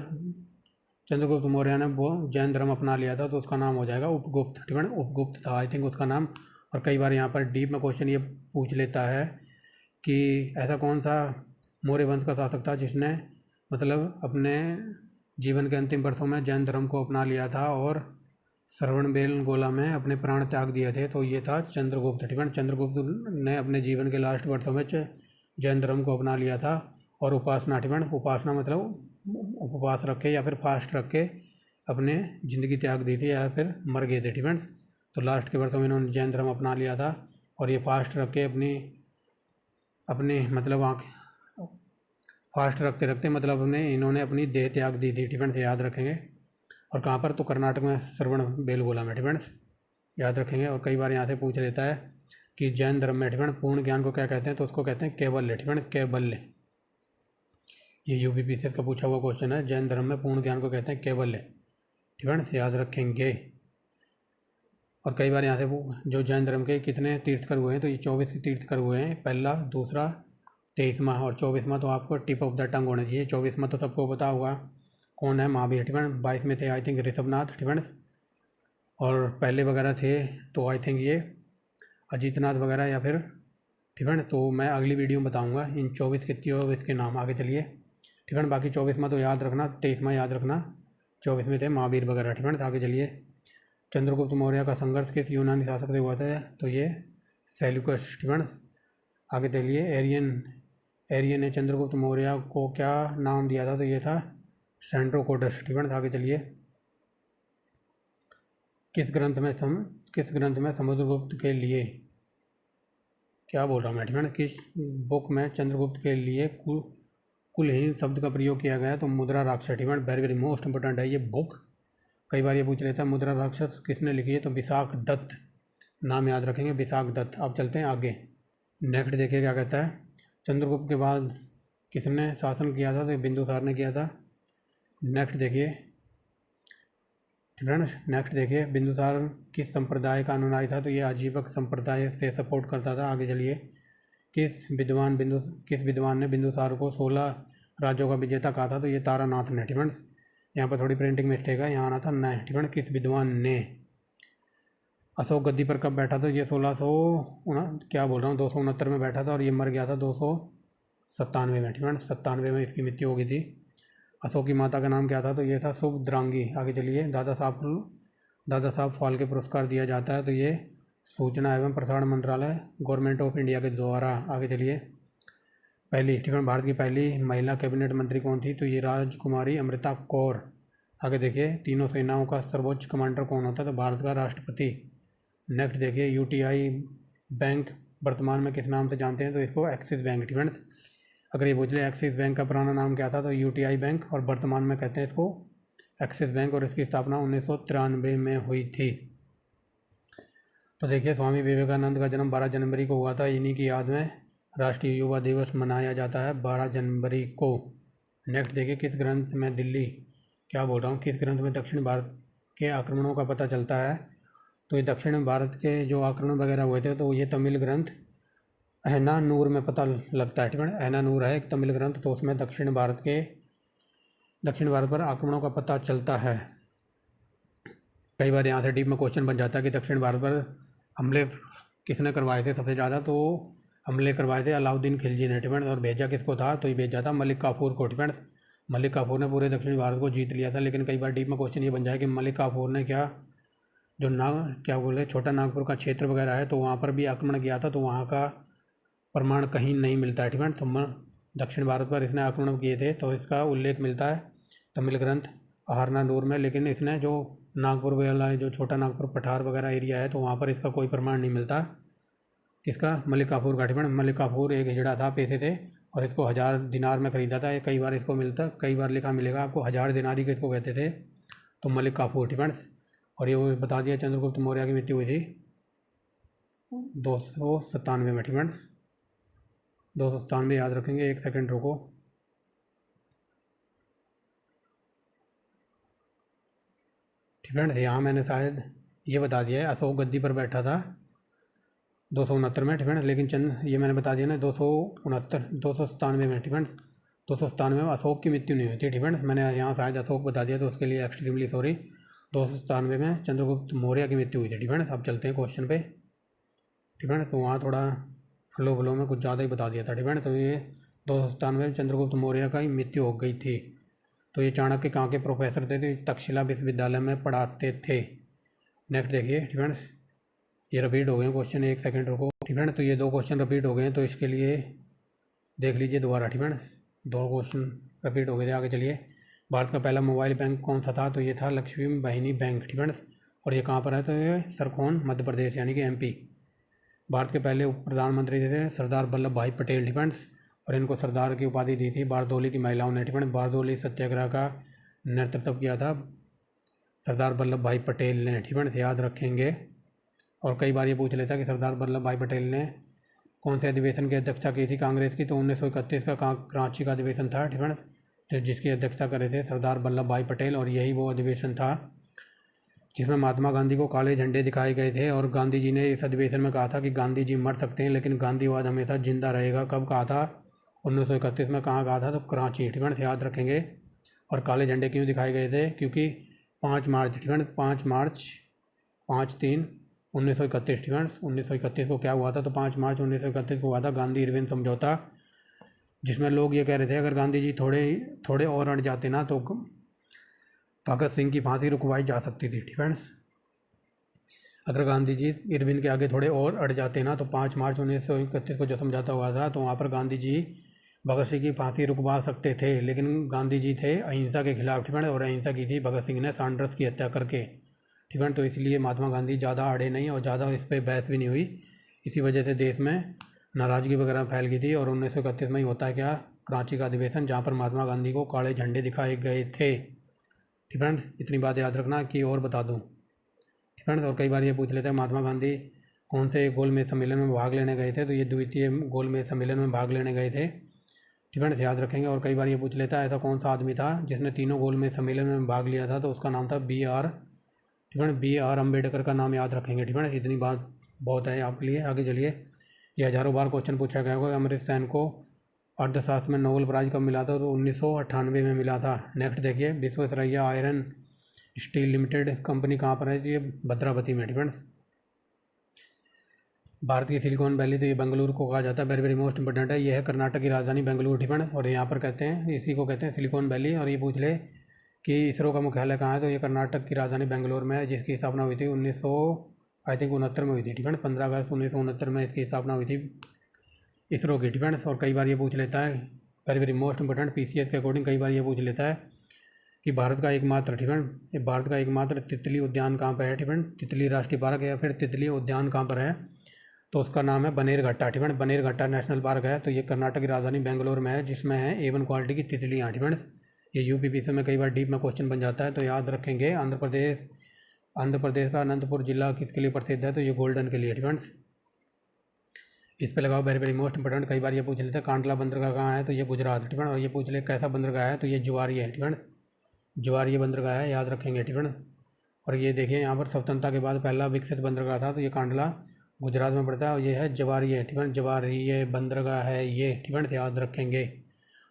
चंद्रगुप्त मौर्य ने वो जैन धर्म अपना लिया था, तो उसका नाम हो जाएगा उपगुप्त, ठीक है। उपगुप्त था आई थिंक उसका नाम। और कई बार यहाँ पर डीप में क्वेश्चन ये पूछ लेता है कि ऐसा कौन सा मौर्य वंश का शासक था जिसने मतलब अपने जीवन के अंतिम वर्षों में जैन धर्म को अपना लिया था और श्रवणबेलगोला में अपने प्राण त्याग दिए थे, तो ये था चंद्रगुप्त, ठीक है। चंद्रगुप्त ने अपने जीवन के लास्ट वर्षों में जैन धर्म को अपना लिया था। और उपासना, ठीक है, उपासना मतलब उपवास रखे या फिर फास्ट रख के अपने ज़िंदगी त्याग दी थी, या फिर मर गए थे, ठीक है। तो लास्ट के वर्षों में इन्होंने जैन धर्म अपना लिया था, और ये फास्ट रख के अपनी मतलब आँख फास्ट रखते रखते मतलब इन्होंने अपनी देह त्याग दी थी, ठीक है। से याद रखेंगे। और कहाँ पर, तो कर्नाटक में श्रवणबेलगोला में, ठीक है, याद रखेंगे। और कई बार यहाँ से पूछ लेता है कि जैन धर्म में, ठीक है, पूर्ण ज्ञान को क्या कहते हैं, तो उसको कहते हैं कैवल्य, ठीक है, कैवल्य। ये यूपीपीसीएस का पूछा हुआ क्वेश्चन है, जैन धर्म में पूर्ण ज्ञान को कहते हैं कैवल्य, ठीक है, याद रखेंगे। और कई बार यहाँ से जो जैन धर्म के कितने तीर्थकर हुए हैं, तो ये 24 तीर्थकर हुए हैं, पहला, दूसरा, 23वां और 24वां तो आपको टिप ऑफ द टंग होना चाहिए। 24वां तो सबको पता होगा कौन है, महावीर, ठीक है। 22 में थे आई थिंक ऋषभनाथ, ठीक है। और पहले वगैरह थे तो आई थिंक ये अजीतनाथ वगैरह, या फिर, ठीक है। तो मैं अगली वीडियो में बताऊँगा इन 24 के नाम। आगे चलिए, ठीक है। बाकी 24वां तो याद रखना, 23वां याद रखना, 24 में थे महावीर वगैरह, ठीक है। आगे चलिए, चंद्रगुप्त मौर्य का संघर्ष किस यूनानी शासक से हुआ था, तो ये सेल्यूकस, ठीक है। आगे चलिए, एरियन ने चंद्रगुप्त मौर्य को क्या नाम दिया था, तो ये था सेंड्रोकोटस, ठीक है। आगे चलिए, किस ग्रंथ में समुद्रगुप्त के लिए, क्या बोल रहा हूँ मैं, ठीक है, किस बुक में चंद्रगुप्त के लिए कुलहीन शब्द का प्रयोग किया गया है, तो मुद्रा राक्षस, ठीक है। वेरी वेरी मोस्ट इंपॉर्टेंट है ये बुक। कई बार ये पूछ लेता है मुद्रा राक्षस किसने लिखी है, तो विशाख दत्त, नाम याद रखेंगे, विशाख दत्त। अब चलते हैं आगे। नेक्स्ट देखिए क्या कहता है, चंद्रगुप्त के बाद किसने शासन किया था, तो बिंदुसार ने किया था। नेक्स्ट देखिए, ठीक है। नेक्स्ट देखिए, बिंदुसार किस संप्रदाय का अनुयायी था, तो ये आजीवक संप्रदाय से सपोर्ट करता था। आगे चलिए, किस विद्वान ने बिंदुसार को 16 राज्यों का विजेता कहा था? तो ये तारानाथ ने। ठीक है, यहाँ पर थोड़ी प्रिंटिंग मिस्टेक है, यहाँ आना था न। ठीक है, किस विद्वान ने। अशोक गद्दी पर कब बैठा था? ये 269 में बैठा था और ये मर गया था 297 में। ठीक है, 97 में इसकी मृत्यु हो गई थी। अशोक की माता का नाम क्या था? तो ये था शुभद्रांगी। आगे चलिए, दादा साहब फाल्के पुरस्कार दिया जाता है? तो ये सूचना एवं प्रसारण मंत्रालय, गवर्नमेंट ऑफ इंडिया के द्वारा। आगे चलिए, ठीक है, भारत की पहली महिला कैबिनेट मंत्री कौन थी? तो ये राजकुमारी अमृता कौर। आगे देखिए, तीनों सेनाओं का सर्वोच्च कमांडर कौन होता है? तो भारत का राष्ट्रपति। नेक्स्ट देखिए, यूटीआई बैंक वर्तमान में किस नाम से जानते हैं? तो इसको एक्सिस बैंक। ठीक है, अगर ये पूछ ले एक्सिस बैंक का पुराना नाम क्या था? तो यूटीआई बैंक, और वर्तमान में कहते हैं इसको एक्सिस बैंक, और इसकी स्थापना 1993 में हुई थी। तो देखिए, स्वामी विवेकानंद का जन्म 12 जनवरी को हुआ था। इन्हीं की याद में राष्ट्रीय युवा दिवस मनाया जाता है 12 जनवरी को। नेक्स्ट देखिए, किस ग्रंथ में किस ग्रंथ में दक्षिण भारत के आक्रमणों का पता चलता है? तो ये दक्षिण भारत के जो आक्रमण वगैरह हुए थे, तो ये तमिल ग्रंथ अहनानूर में पता लगता है। ठीक है, अहनानूर है एक तमिल ग्रंथ, तो उसमें दक्षिण भारत पर आक्रमणों का पता चलता है। कई बार यहाँ से डीप में क्वेश्चन बन जाता है कि दक्षिण भारत पर हमले किसने करवाए थे सबसे ज़्यादा? तो हमले करवाए थे अलाउद्दीन खिलजी ने। ठीक है, और भेजा किसको था? तो ये भेजा था मलिक काफूर को। ठीक है, मलिक काफूर ने पूरे दक्षिण भारत को जीत लिया था। लेकिन कई बार डीप में क्वेश्चन ये बन जाए कि मलिक काफूर ने छोटा नागपुर का क्षेत्र वगैरह है, तो वहाँ पर भी आक्रमण किया था, तो वहाँ का प्रमाण कहीं नहीं मिलता है। ठीक है, तो दक्षिण भारत पर इसने आक्रमण किए थे, तो इसका उल्लेख मिलता है तमिल ग्रंथ अहरनानूर में। लेकिन इसने जो नागपुर वाला जो छोटा नागपुर पठार वगैरह एरिया है, तो वहाँ पर इसका कोई प्रमाण नहीं मिलता। किसका? मलिक काफूर का। ठीक है, मलिक काफूर एक हिजड़ा था, पैसे थे, और इसको 1000 दिनार में खरीदा था। कई बार लिखा मिलेगा आपको 1000 दिनारी के इसको कहते थे, तो मलिक काफूर। ठीक है, और ये वो बता दिया, चंद्रगुप्त मौर्य की मृत्यु हुई थी 297 में। ठीक है, 297 याद रखेंगे। एक सेकंड रुको। ठीक है, यहाँ मैंने शायद ये बता दिया है, अशोक गद्दी पर बैठा था 269 में। ठीक है, लेकिन ये मैंने बता दिया ना 297 में। ठीक है, 297 में अशोक की मृत्यु नहीं हुई थी। ठीक है, मैंने यहाँ शायद अशोक बता दिया, तो उसके लिए एक्सट्रीमली सॉरी। 297 में चंद्रगुप्त मौर्य की मृत्यु हुई थी। ठीक है, अब चलते हैं क्वेश्चन पे। ठीक है, तो वहाँ थोड़ा फ्लो में कुछ ज़्यादा ही बता दिया था। ठीक है, तो ये 297 में चंद्रगुप्त मौर्य का ही मृत्यु हो गई थी। तो ये चाणक्य कहाँ के प्रोफेसर थे? तो तक्षशिला विश्वविद्यालय में पढ़ाते थे। नेक्स्ट देखिए, ठीक है, ये रिपीट हो गए क्वेश्चन, एक सेकंड रुको। ठीक है, तो ये 2 क्वेश्चन रिपीट हो गए हैं, तो इसके लिए देख लीजिए दोबारा। ठीक है, 2 क्वेश्चन रिपीट हो गए थे। आगे चलिए, भारत का पहला मोबाइल बैंक कौन सा था? तो ये था लक्ष्मी बहिनी बैंक। ठीक है, और ये कहाँ पर है? तो ये सरखोन मध्य प्रदेश यानी कि MP। भारत के पहले उप प्रधानमंत्री थे सरदार वल्लभ भाई पटेल। ठीक है, और इनको सरदार की उपाधि दी थी बारदोली की महिलाओं ने। ठीक है, बारदोली सत्याग्रह का नेतृत्व किया था सरदार वल्लभ भाई पटेल ने। ठीक है, याद रखेंगे। और कई बार ये पूछ लेता कि सरदार वल्लभ भाई पटेल ने कौन से अधिवेशन की अध्यक्षता की थी कांग्रेस की? तो 1931 का कराची का अधिवेशन था। ठीक है, तो जिसकी अध्यक्षता करे थे सरदार वल्लभ भाई पटेल, और यही वो अधिवेशन था जिसमें महात्मा गांधी को काले झंडे दिखाए गए थे। और गांधी जी ने इस अधिवेशन में कहा था कि गांधी जी मर सकते हैं लेकिन गांधीवाद हमेशा जिंदा रहेगा। कब कहा था? 1931 में। कहाँ कहा था? तो कराची। ठीक है, याद रखेंगे। और काले झंडे क्यों दिखाए गए थे? क्योंकि 5 मार्च, ठीक है, 5 मार्च 5/3/1931। ठीक है, 1931 को क्या हुआ था? तो 5 मार्च 1931 को हुआ था गांधी इरविन समझौता, जिसमें लोग ये कह रहे थे अगर गांधी जी थोड़े और अड़ जाते ना तो भगत सिंह की फांसी रुकवाई जा सकती थी। ठीक है, अगर गांधी जी इरविन के आगे थोड़े और अड़ जाते ना तो 5 मार्च 1931 को जो समझौता हुआ था, तो वहाँ पर गांधी जी भगत सिंह की फांसी रुकवा सकते थे। लेकिन गांधी जी थे अहिंसा के खिलाफ। ठीक है, और अहिंसा की थी भगत सिंह ने सैंडर्स की हत्या करके। ठीक है, तो इसलिए महात्मा गांधी ज़्यादा अड़े नहीं और ज़्यादा इस पर बहस भी नहीं हुई। इसी वजह से देश में नाराज़गी वगैरह फैल गई थी। और 1931 में ही होता है क्या? कराची का अधिवेशन, जहाँ पर महात्मा गांधी को काले झंडे दिखाए गए थे। ठीक है, इतनी बात याद रखना। कि और बता दूँ? ठीक है, और कई बार ये पूछ लेते हैं महात्मा गांधी कौन से गोलमेज सम्मेलन में भाग लेने गए थे? तो ये द्वितीय गोलमेज सम्मेलन में भाग लेने गए थे। ठीक है, याद रखेंगे। और कई बार ये पूछ लेता है ऐसा कौन सा आदमी था जिसने तीनों गोलमेज सम्मेलन में भाग लिया था? तो उसका नाम था BR। ठीक है, BR अम्बेडकर का नाम याद रखेंगे। ठीक है, इतनी बात बहुत है आपके लिए। आगे चलिए, ये हज़ारों बार क्वेश्चन पूछा गया होगा। अमृत सेन को अर्थशास्त्र में नोबेल प्राइज़ कब मिला था? तो 1998 में मिला था। नेक्स्ट देखिए, Visvesvaraya iron steel limited company कहाँ पर है? तो ये भद्रावती में। फ्रेंड्स, भारत की सिलिकॉन वैली, तो ये बेंगलुरु को कहा जाता है। वेरी वेरी मोस्ट इंपॉर्टेंट है। ये है कर्नाटक की राजधानी बेंगलुरु। फ्रेंड्स, और यहाँ पर कहते हैं, इसी को कहते हैं सिलिकॉन वैली। और ये पूछ ले कि इसरो का मुख्यालय कहाँ है? तो ये कर्नाटक की राजधानी बेंगलुरु में है, जिसकी स्थापना हुई थी 1969 में हुई थी। फ्रेंड्स, 15 अगस्त 1969 में इसकी स्थापना हुई थी इसरो की। फ्रेंड्स, और कई बार ये पूछ लेता है, very very most important, PCS के अकॉर्डिंग कई बार ये पूछ लेता है कि भारत का एकमात्र भारत का एकमात्र तितली उद्यान कहाँ पर है? फ्रेंड्स, तितली राष्ट्रीय पार्क या फिर तितली उद्यान कहाँ पर है? तो उसका नाम है Bannerghatta. Friends, Bannerghatta national park है। तो ये कर्नाटक की राजधानी बेंगलुरु में है, जिसमें है A1 क्वालिटी की तितलियाँ। फ्रेंड्स, ये यूपीपीसी में कई बार डीप में क्वेश्चन बन जाता है, तो याद रखेंगे। आंध्र प्रदेश का अनंतपुर जिला किसके लिए प्रसिद्ध है? तो ये गोल्डन के लिए। फ्रेंड्स, इस पे लगाओ, वेरी वेरी मोस्ट इंपॉर्टेंट। कई बार ये पूछ लेते हैं कांडला बंदरगाह कहाँ है? तो ये गुजरात। फ्रेंड्स, और ये पूछ ले कैसा बंदरगाह है? तो ये ज्वारीय है। फ्रेंड्स, ज्वारीय बंदरगाह है, याद रखेंगे। फ्रेंड्स, और ये देखिए यहाँ पर स्वतंत्रता के बाद पहला विकसित बंदरगाह था, तो ये कांडला गुजरात में पड़ता है। और ये है ज्वारीय। फ्रेंड्स, ज्वारीय बंदरगाह है ये। फ्रेंड्स, याद रखेंगे।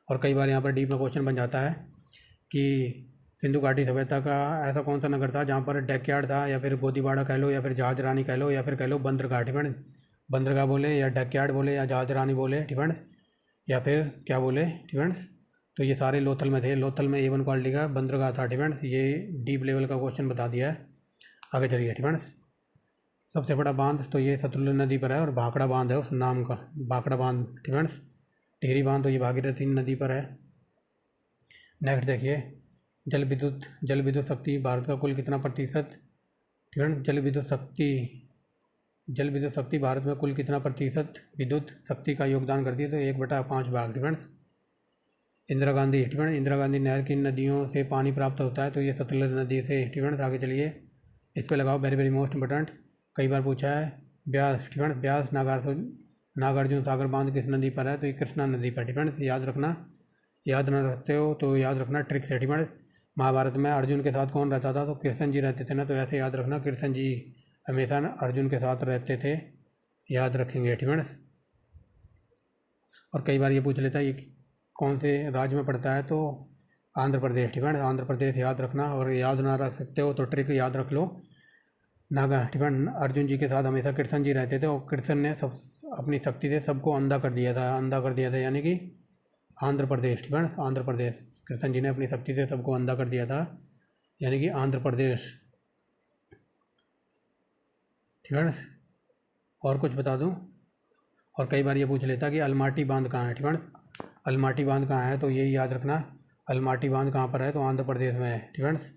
और कई बार यहाँ पर डीप में क्वेश्चन बन जाता है कि सिंधु घाटी सभ्यता का ऐसा कौन सा नगर था जहाँ पर डैकयार्ड था, या फिर गोदीबाड़ा कह लो, या फिर जहाज रानी कह लो, या फिर कह लो बंदरगाह। फ्रेंड्स, बंदरगाह बोले या डैकयार्ड बोले या जहाज रानी बोले। फ्रेंड्स, या फिर क्या बोले? फ्रेंड्स, तो ये सारे लोथल में थे। लोथल में A1 क्वालिटी का बंदरगाह था। फ्रेंड्स, ये डीप लेवल का क्वेश्चन बता दिया है। आगे चलिए। फ्रेंड्स, सबसे बड़ा बांध तो ये सतलुज नदी पर है, और भाखड़ा बांध है उस नाम का, भाखड़ा बांध। फ्रेंड्स, टिहरी बांध तो ये भागीरथी नदी पर है। नेक्स्ट देखिए, जल विद्युत शक्ति भारत का कुल कितना प्रतिशत? फ्रेंड्स, जल विद्युत शक्ति भारत में कुल कितना प्रतिशत विद्युत शक्ति का योगदान करती है? तो 1/5 भाग। फ्रेंड्स, इंदिरा गांधी। फ्रेंड्स, इंदिरा गांधी नहर किन नदियों से पानी प्राप्त होता है? तो ये सतलुज नदी से। फ्रेंड्स, आगे चलिए, इस पर लगाओ, वेरी वेरी मोस्ट इंपॉर्टेंट। कई बार पूछा है ब्यास। फ्रेंड्स, ब्यास नागार्जुन सागर बांध किस नदी पर है? तो ये कृष्णा नदी पर। फ्रेंड्स, याद रखना। याद ना रखते हो तो याद रखना, ट्रिक से। फ्रेंड्स, महाभारत में अर्जुन के साथ कौन रहता था? तो कृष्ण जी रहते थे ना, तो ऐसे याद रखना, कृष्ण जी हमेशा अर्जुन के साथ रहते थे, याद रखेंगे। फ्रेंड्स, और कई बार ये पूछ लेता है ये कौन से राज्य में पड़ता है? तो आंध्र प्रदेश। फ्रेंड्स, आंध्र प्रदेश याद रखना। और याद ना रख सकते हो तो ट्रिक याद रख लो, नागा। फ्रेंड्स, अर्जुन जी के साथ हमेशा कृष्ण जी रहते थे, और कृष्ण ने सब अपनी शक्ति से सबको अंधा कर दिया था, यानी कि आंध्र प्रदेश। फ्रेंड्स, आंध्र प्रदेश, कृष्ण जी ने अपनी शक्ति से सबको अंधा कर दिया था, यानी कि आंध्र प्रदेश। फ्रेंड्स, और कुछ बता दूं? और कई बार ये पूछ लेता कि अलमाटी बांध कहाँ है? फ्रेंड्स, अलमाटी बांध कहाँ है? तो यही याद रखना, अलमाटी बांध कहाँ पर है? तो आंध्र प्रदेश में है। फ्रेंड्स,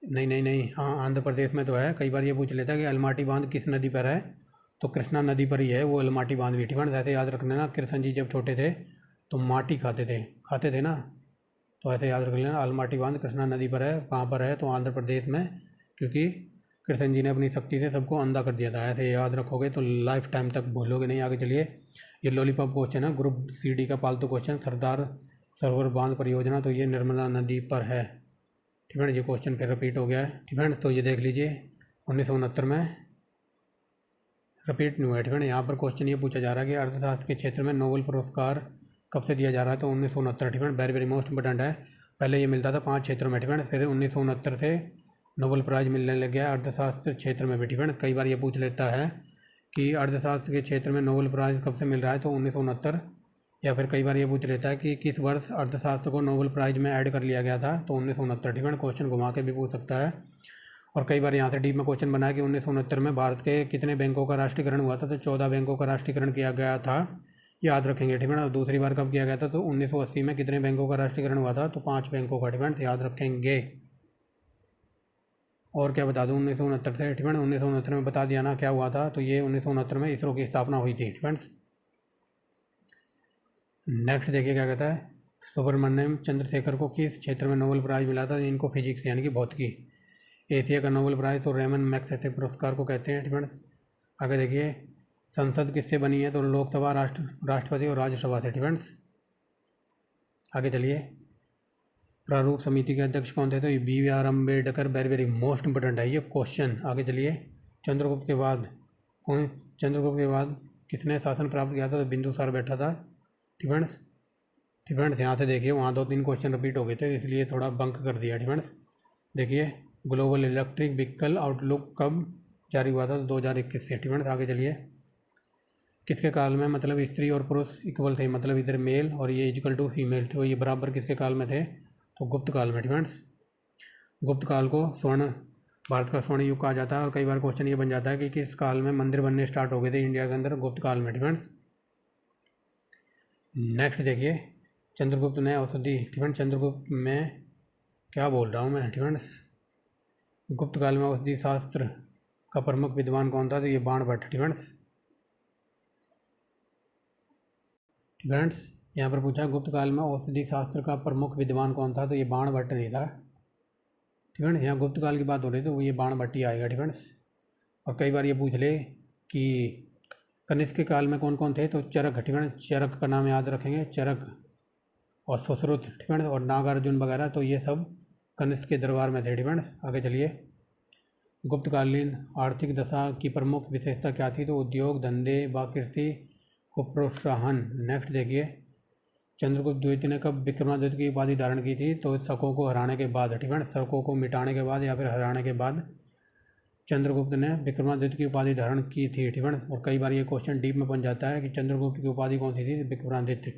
नहीं, हाँ, आंध्र प्रदेश में तो है। कई बार ये पूछ लेता है कि अलमाटी बांध किस नदी पर है? तो कृष्णा नदी पर ही है वो अलमाटी बांध भी। फ्रेंड्स, ऐसे याद रखना ना, कृष्ण जी जब छोटे थे तो माटी खाते थे ना, तो ऐसे याद रख लेना, अलमाटी बांध कृष्णा नदी पर है। कहाँ पर है? तो आंध्र प्रदेश में, क्योंकि कृष्ण जी ने अपनी शक्ति से सबको अंधा कर दिया था। ऐसे याद रखोगे तो लाइफ टाइम तक भूलोगे नहीं। आगे चलिए, ये लॉलीपॉप क्वेश्चन है, ग्रुप CD का पालतू क्वेश्चन। सरदार सरोवर बांध परियोजना, तो ये नर्मदा नदी पर है। फ्रेंड्स, ये क्वेश्चन फिर रिपीट हो गया है। फ्रेंड्स, तो ये देख लीजिए, 1969 में रिपीट नहीं हुआ है। फ्रेंड्स, यहाँ पर क्वेश्चन ये पूछा जा रहा है कि अर्थशास्त्र के क्षेत्र में नोबेल पुरस्कार कब से दिया जा रहा है? तो 1969। Friends, very very most important है। पहले ये मिलता था 5 क्षेत्रों में। फ्रेंड्स, फिर 1969 से नोबेल प्राइज़ मिलने लग गया अर्थशास्त्र क्षेत्र में भी। फ्रेंड्स, कई बार ये पूछ लेता है कि अर्थशास्त्र के क्षेत्र में नोबेल प्राइज़ कब से मिल रहा है? तो 1969। या फिर कई बार ये पूछ लेता है कि किस वर्ष अर्थशास्त्र को नोबेल प्राइज़ में ऐड कर लिया गया था? तो 1969। फ्रेंड्स, क्वेश्चन घुमा के भी पूछ सकता है। और कई बार यहाँ से डीप में क्वेश्चन बना है कि 1969 में भारत के कितने बैंकों का राष्ट्रीयकरण हुआ था? तो 14 बैंकों का राष्ट्रीयकरण किया गया था, याद रखेंगे। फ्रेंड्स, और दूसरी बार कब किया गया था? तो 1980 में कितने बैंकों का राष्ट्रीयकरण हुआ था? तो 5 बैंकों का। फ्रेंड्स, याद रखेंगे। और क्या बता दूं 1969 से? फ्रेंड्स, 1969 में बता दिया ना क्या हुआ था। तो ये 1969 में इसरो की स्थापना हुई थी। फ्रेंड्स, नेक्स्ट देखिए क्या कहता है, सुब्रमण्यम चंद्रशेखर को किस क्षेत्र में नोबेल प्राइज़ मिला था? इनको फिजिक्स यानी कि भौतिकी। एशिया का नोबेल प्राइज़ तो रेमन मैग्सेसे पुरस्कार को कहते हैं। फ्रेंड्स, आगे देखिए, संसद किससे बनी है? तो लोकसभा, राष्ट्रपति और राज्यसभा से। फ्रेंड्स, आगे चलिए, प्रारूप समिति के अध्यक्ष कौन थे? तो ये BR Ambedkar. Very very most important है ये क्वेश्चन। आगे चलिए, चंद्रगुप्त के बाद किसने शासन प्राप्त किया था? तो बिंदुसार बैठा था। फ्रेंड्स यहाँ से देखिए, वहाँ 2-3 क्वेश्चन रिपीट हो गए थे, इसलिए थोड़ा बंक कर दिया। फ्रेंड्स देखिए, ग्लोबल इलेक्ट्रिक व्हीकल आउटलुक कब जारी हुआ था? तो 2021 से। फ्रेंड्स आगे चलिए, किसके काल में मतलब स्त्री और पुरुष इक्वल थे, मतलब इधर मेल और ये इक्वल टू फीमेल, तो ये बराबर किसके काल में थे? तो गुप्त काल में। फ्रेंड्स गुप्त काल को स्वर्ण भारत का स्वर्ण युग कहा जाता है, और कई बार क्वेश्चन ये बन जाता है कि किस काल में मंदिर बनने स्टार्ट हो गए थे इंडिया के अंदर? गुप्त काल में। फ्रेंड्स नेक्स्ट देखिए, चंद्रगुप्त ने औषधि, फ्रेंड्स चंद्रगुप्त में क्या बोल रहा हूँ मैं? फ्रेंड्स गुप्त काल में औषधि शास्त्र का प्रमुख विद्वान कौन था? तो ये बाणभट्ट। फ्रेंड्स यहाँ पर पूछा गुप्त काल में औषधि शास्त्र का प्रमुख विद्वान कौन था? तो ये बाणभट्ट नहीं था। फ्रेंड्स यहाँ गुप्त काल की बात हो रही है तो ये बाणभट्ट ही आएगा। फ्रेंड्स और कई बार ये पूछ ले कि कनिष्क के काल में कौन कौन थे? तो चरक। फ्रेंड्स चरक का नाम याद रखेंगे, चरक और सुश्रुत। फ्रेंड्स और नागार्जुन वगैरह, तो ये सब कनिष्क के दरबार में थे। फ्रेंड्स आगे चलिए, गुप्तकालीन आर्थिक दशा की प्रमुख विशेषता क्या थी? तो उद्योग धंधे व कृषि को प्रोत्साहन। नेक्स्ट देखिए, चंद्रगुप्त द्वितीय ने कब विक्रमादित्य की उपाधि धारण की थी? तो शकों को हराने के बाद। फ्रेंड्स शकों को मिटाने के बाद या फिर हराने के बाद चंद्रगुप्त ने विक्रमादित्य की उपाधि धारण की थी। फ्रेंड्स और कई बार ये क्वेश्चन डीप में बन जाता है कि चंद्रगुप्त की उपाधि कौन सी थी? विक्रमादित्य।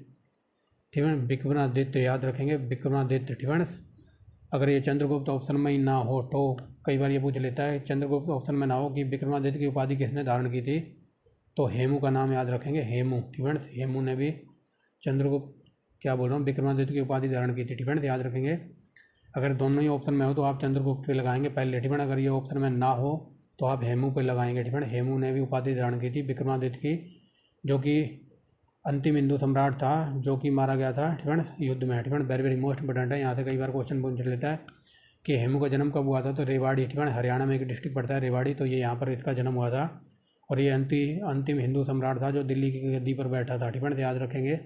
विक्रमादित्य याद रखेंगे, विक्रमादित्य। फ्रेंड्स अगर ये चंद्रगुप्त ऑप्शन में ही ना हो तो कई बार ये पूछ लेता है चंद्रगुप्त ऑप्शन में ना हो कि विक्रमादित्य की उपाधि किसने धारण की थी? तो हेमू का नाम याद रखेंगे, हेमू। फ्रेंड्स हेमू ने भी चंद्रगुप्त क्या बोल रहा हूँ विक्रमादित्य की उपाधि धारण की थी। फ्रेंड्स याद रखेंगे, अगर दोनों ही ऑप्शन में हो तो आप चंद्रगुप्त पे लगाएंगे पहले। फ्रेंड्स अगर ये ऑप्शन में ना हो तो आप हेमू पे लगाएंगे। फ्रेंड्स हेमू ने भी उपाधि धारण की थी विक्रमादित्य की, जो कि अंतिम हिंदू सम्राट था जो कि मारा गया था फ्रेंड्स युद्ध में। Friends very very most important है, यहाँ से कई बार क्वेश्चन पूछ लेता है कि हेमू का जन्म कब हुआ था? तो रेवाड़ी। फ्रेंड्स हरियाणा में एक डिस्ट्रिक्ट पड़ता है रेवाड़ी, तो ये यहाँ पर इसका जन्म हुआ था, और ये अंतिम हिंदू सम्राट था जो दिल्ली की गद्दी पर बैठा था। फ्रेंड्स याद रखेंगे,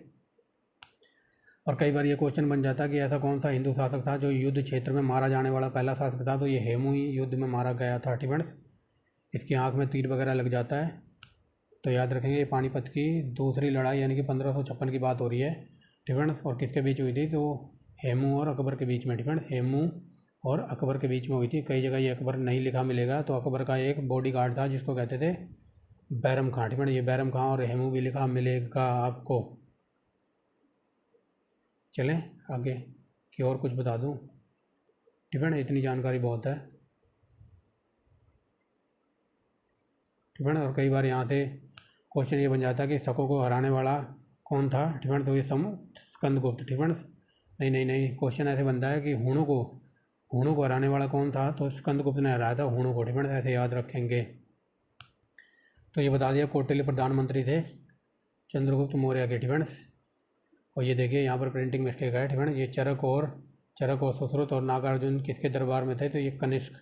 और कई बार ये क्वेश्चन बन जाता है कि ऐसा कौन सा हिंदू शासक था जो युद्ध क्षेत्र में मारा जाने वाला पहला शासक था? तो ये हेमू ही युद्ध में मारा गया था। फ्रेंड्स इसकी आँख में तीर वगैरह लग जाता है, तो याद रखेंगे ये पानीपत की दूसरी लड़ाई यानी कि 1556 की बात हो रही है। फ्रेंड्स और किसके बीच हुई थी? तो हेमू और अकबर के बीच में। फ्रेंड्स हेमू और अकबर के बीच में हुई थी। कई जगह ये अकबर नहीं लिखा मिलेगा, तो अकबर का एक बॉडी गार्ड था जिसको कहते थे बैरम खां। फ्रेंड्स ये बैरम खां और हेमू भी लिखा मिलेगा आपको। चलें आगे कि और कुछ बता दूं? फ्रेंड्स इतनी जानकारी बहुत है। फ्रेंड्स और कई बार यहाँ से क्वेश्चन ये बन जाता है कि शकों को हराने वाला कौन था? फ्रेंड्स तो ये स्कंदगुप्त। फ्रेंड्स नहीं क्वेश्चन ऐसे बनता है कि हूणों को हराने वाला कौन था? तो स्कंदगुप्त ने हराया था हूणों को। फ्रेंड्स ऐसे याद रखेंगे। तो ये बता दिया कौटिल्य प्रधानमंत्री थे चंद्रगुप्त मौर्य के। फ्रेंड्स और ये देखिए यहाँ पर प्रिंटिंग मिस्टेक है। फ्रेंड्स ये चरक और सुश्रुत और नागार्जुन किसके दरबार में थे? तो ये कनिष्क।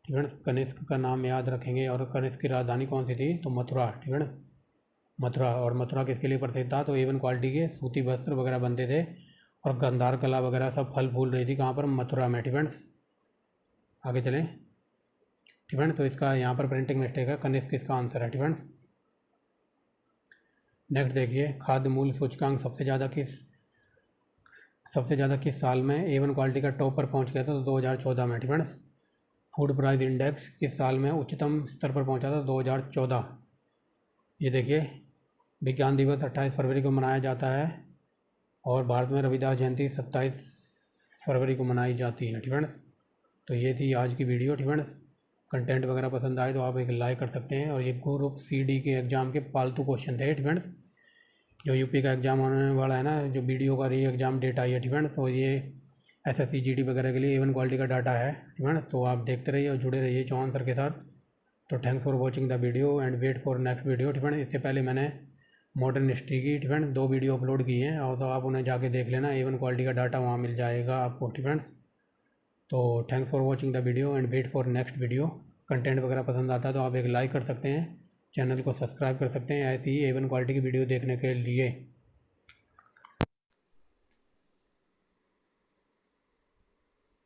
फ्रेंड्स कनिष्क का नाम याद रखेंगे, और कनिष्क की राजधानी कौन सी थी? तो मथुरा। फ्रेंड्स मथुरा, और मथुरा किसके लिए प्रसिद्ध था? तो एवन क्वालिटी के सूती वस्त्र वगैरह बनते थे, और गंधार कला वगैरह सब फल फूल रही थी कहाँ पर? मथुरा में। फ्रेंड्स आगे चलें। फ्रेंड्स तो इसका यहाँ पर प्रिंटिंग मिस्टेक है, कनिष्क इसका आंसर है। फ्रेंड्स नेक्स्ट देखिए, खाद्य मूल्य सूचकांक सबसे ज़्यादा किस साल में A1 क्वालिटी का टॉप पर पहुँच गया था? तो 2014 में। फ्रेंड्स फूड प्राइस इंडेक्स किस साल में उच्चतम स्तर पर पहुंचा था? 2014। ये देखिए, विज्ञान दिवस 28 फरवरी को मनाया जाता है, और भारत में रविदास जयंती 27 फरवरी को मनाई जाती है। फ्रेंड्स तो ये थी आज की वीडियो। फ्रेंड्स कंटेंट वगैरह पसंद आए तो आप एक लाइक कर सकते हैं, और ये ग्रुप CD के एग्ज़ाम के पालतू क्वेश्चन थे। फ्रेंड्स जो यूपी का एग्ज़ाम होने वाला है ना, जो BDO का री एग्ज़ाम डेट आई है। फ्रेंड्स तो ये SSC GD वगैरह के लिए A1 क्वालिटी का डाटा है। फ्रेंड्स तो आप देखते रहिए और जुड़े रहिए चौहान सर के साथ। तो thanks for watching the video and wait for next video. Friends इससे पहले मैंने मॉडर्न हिस्ट्री की फ्रेंड्स 2 वीडियो अपलोड की हैं, और तो आप उन्हें जाके देख लेना। A1 क्वालिटी का डाटा वहाँ मिल जाएगा आपको। फ्रेंड्स तो thanks for watching the video and wait for next video. Content वगैरह पसंद आता है तो आप एक लाइक कर सकते हैं, चैनल को सब्सक्राइब कर सकते हैं ऐसी ही A1 क्वालिटी की वीडियो देखने के लिए।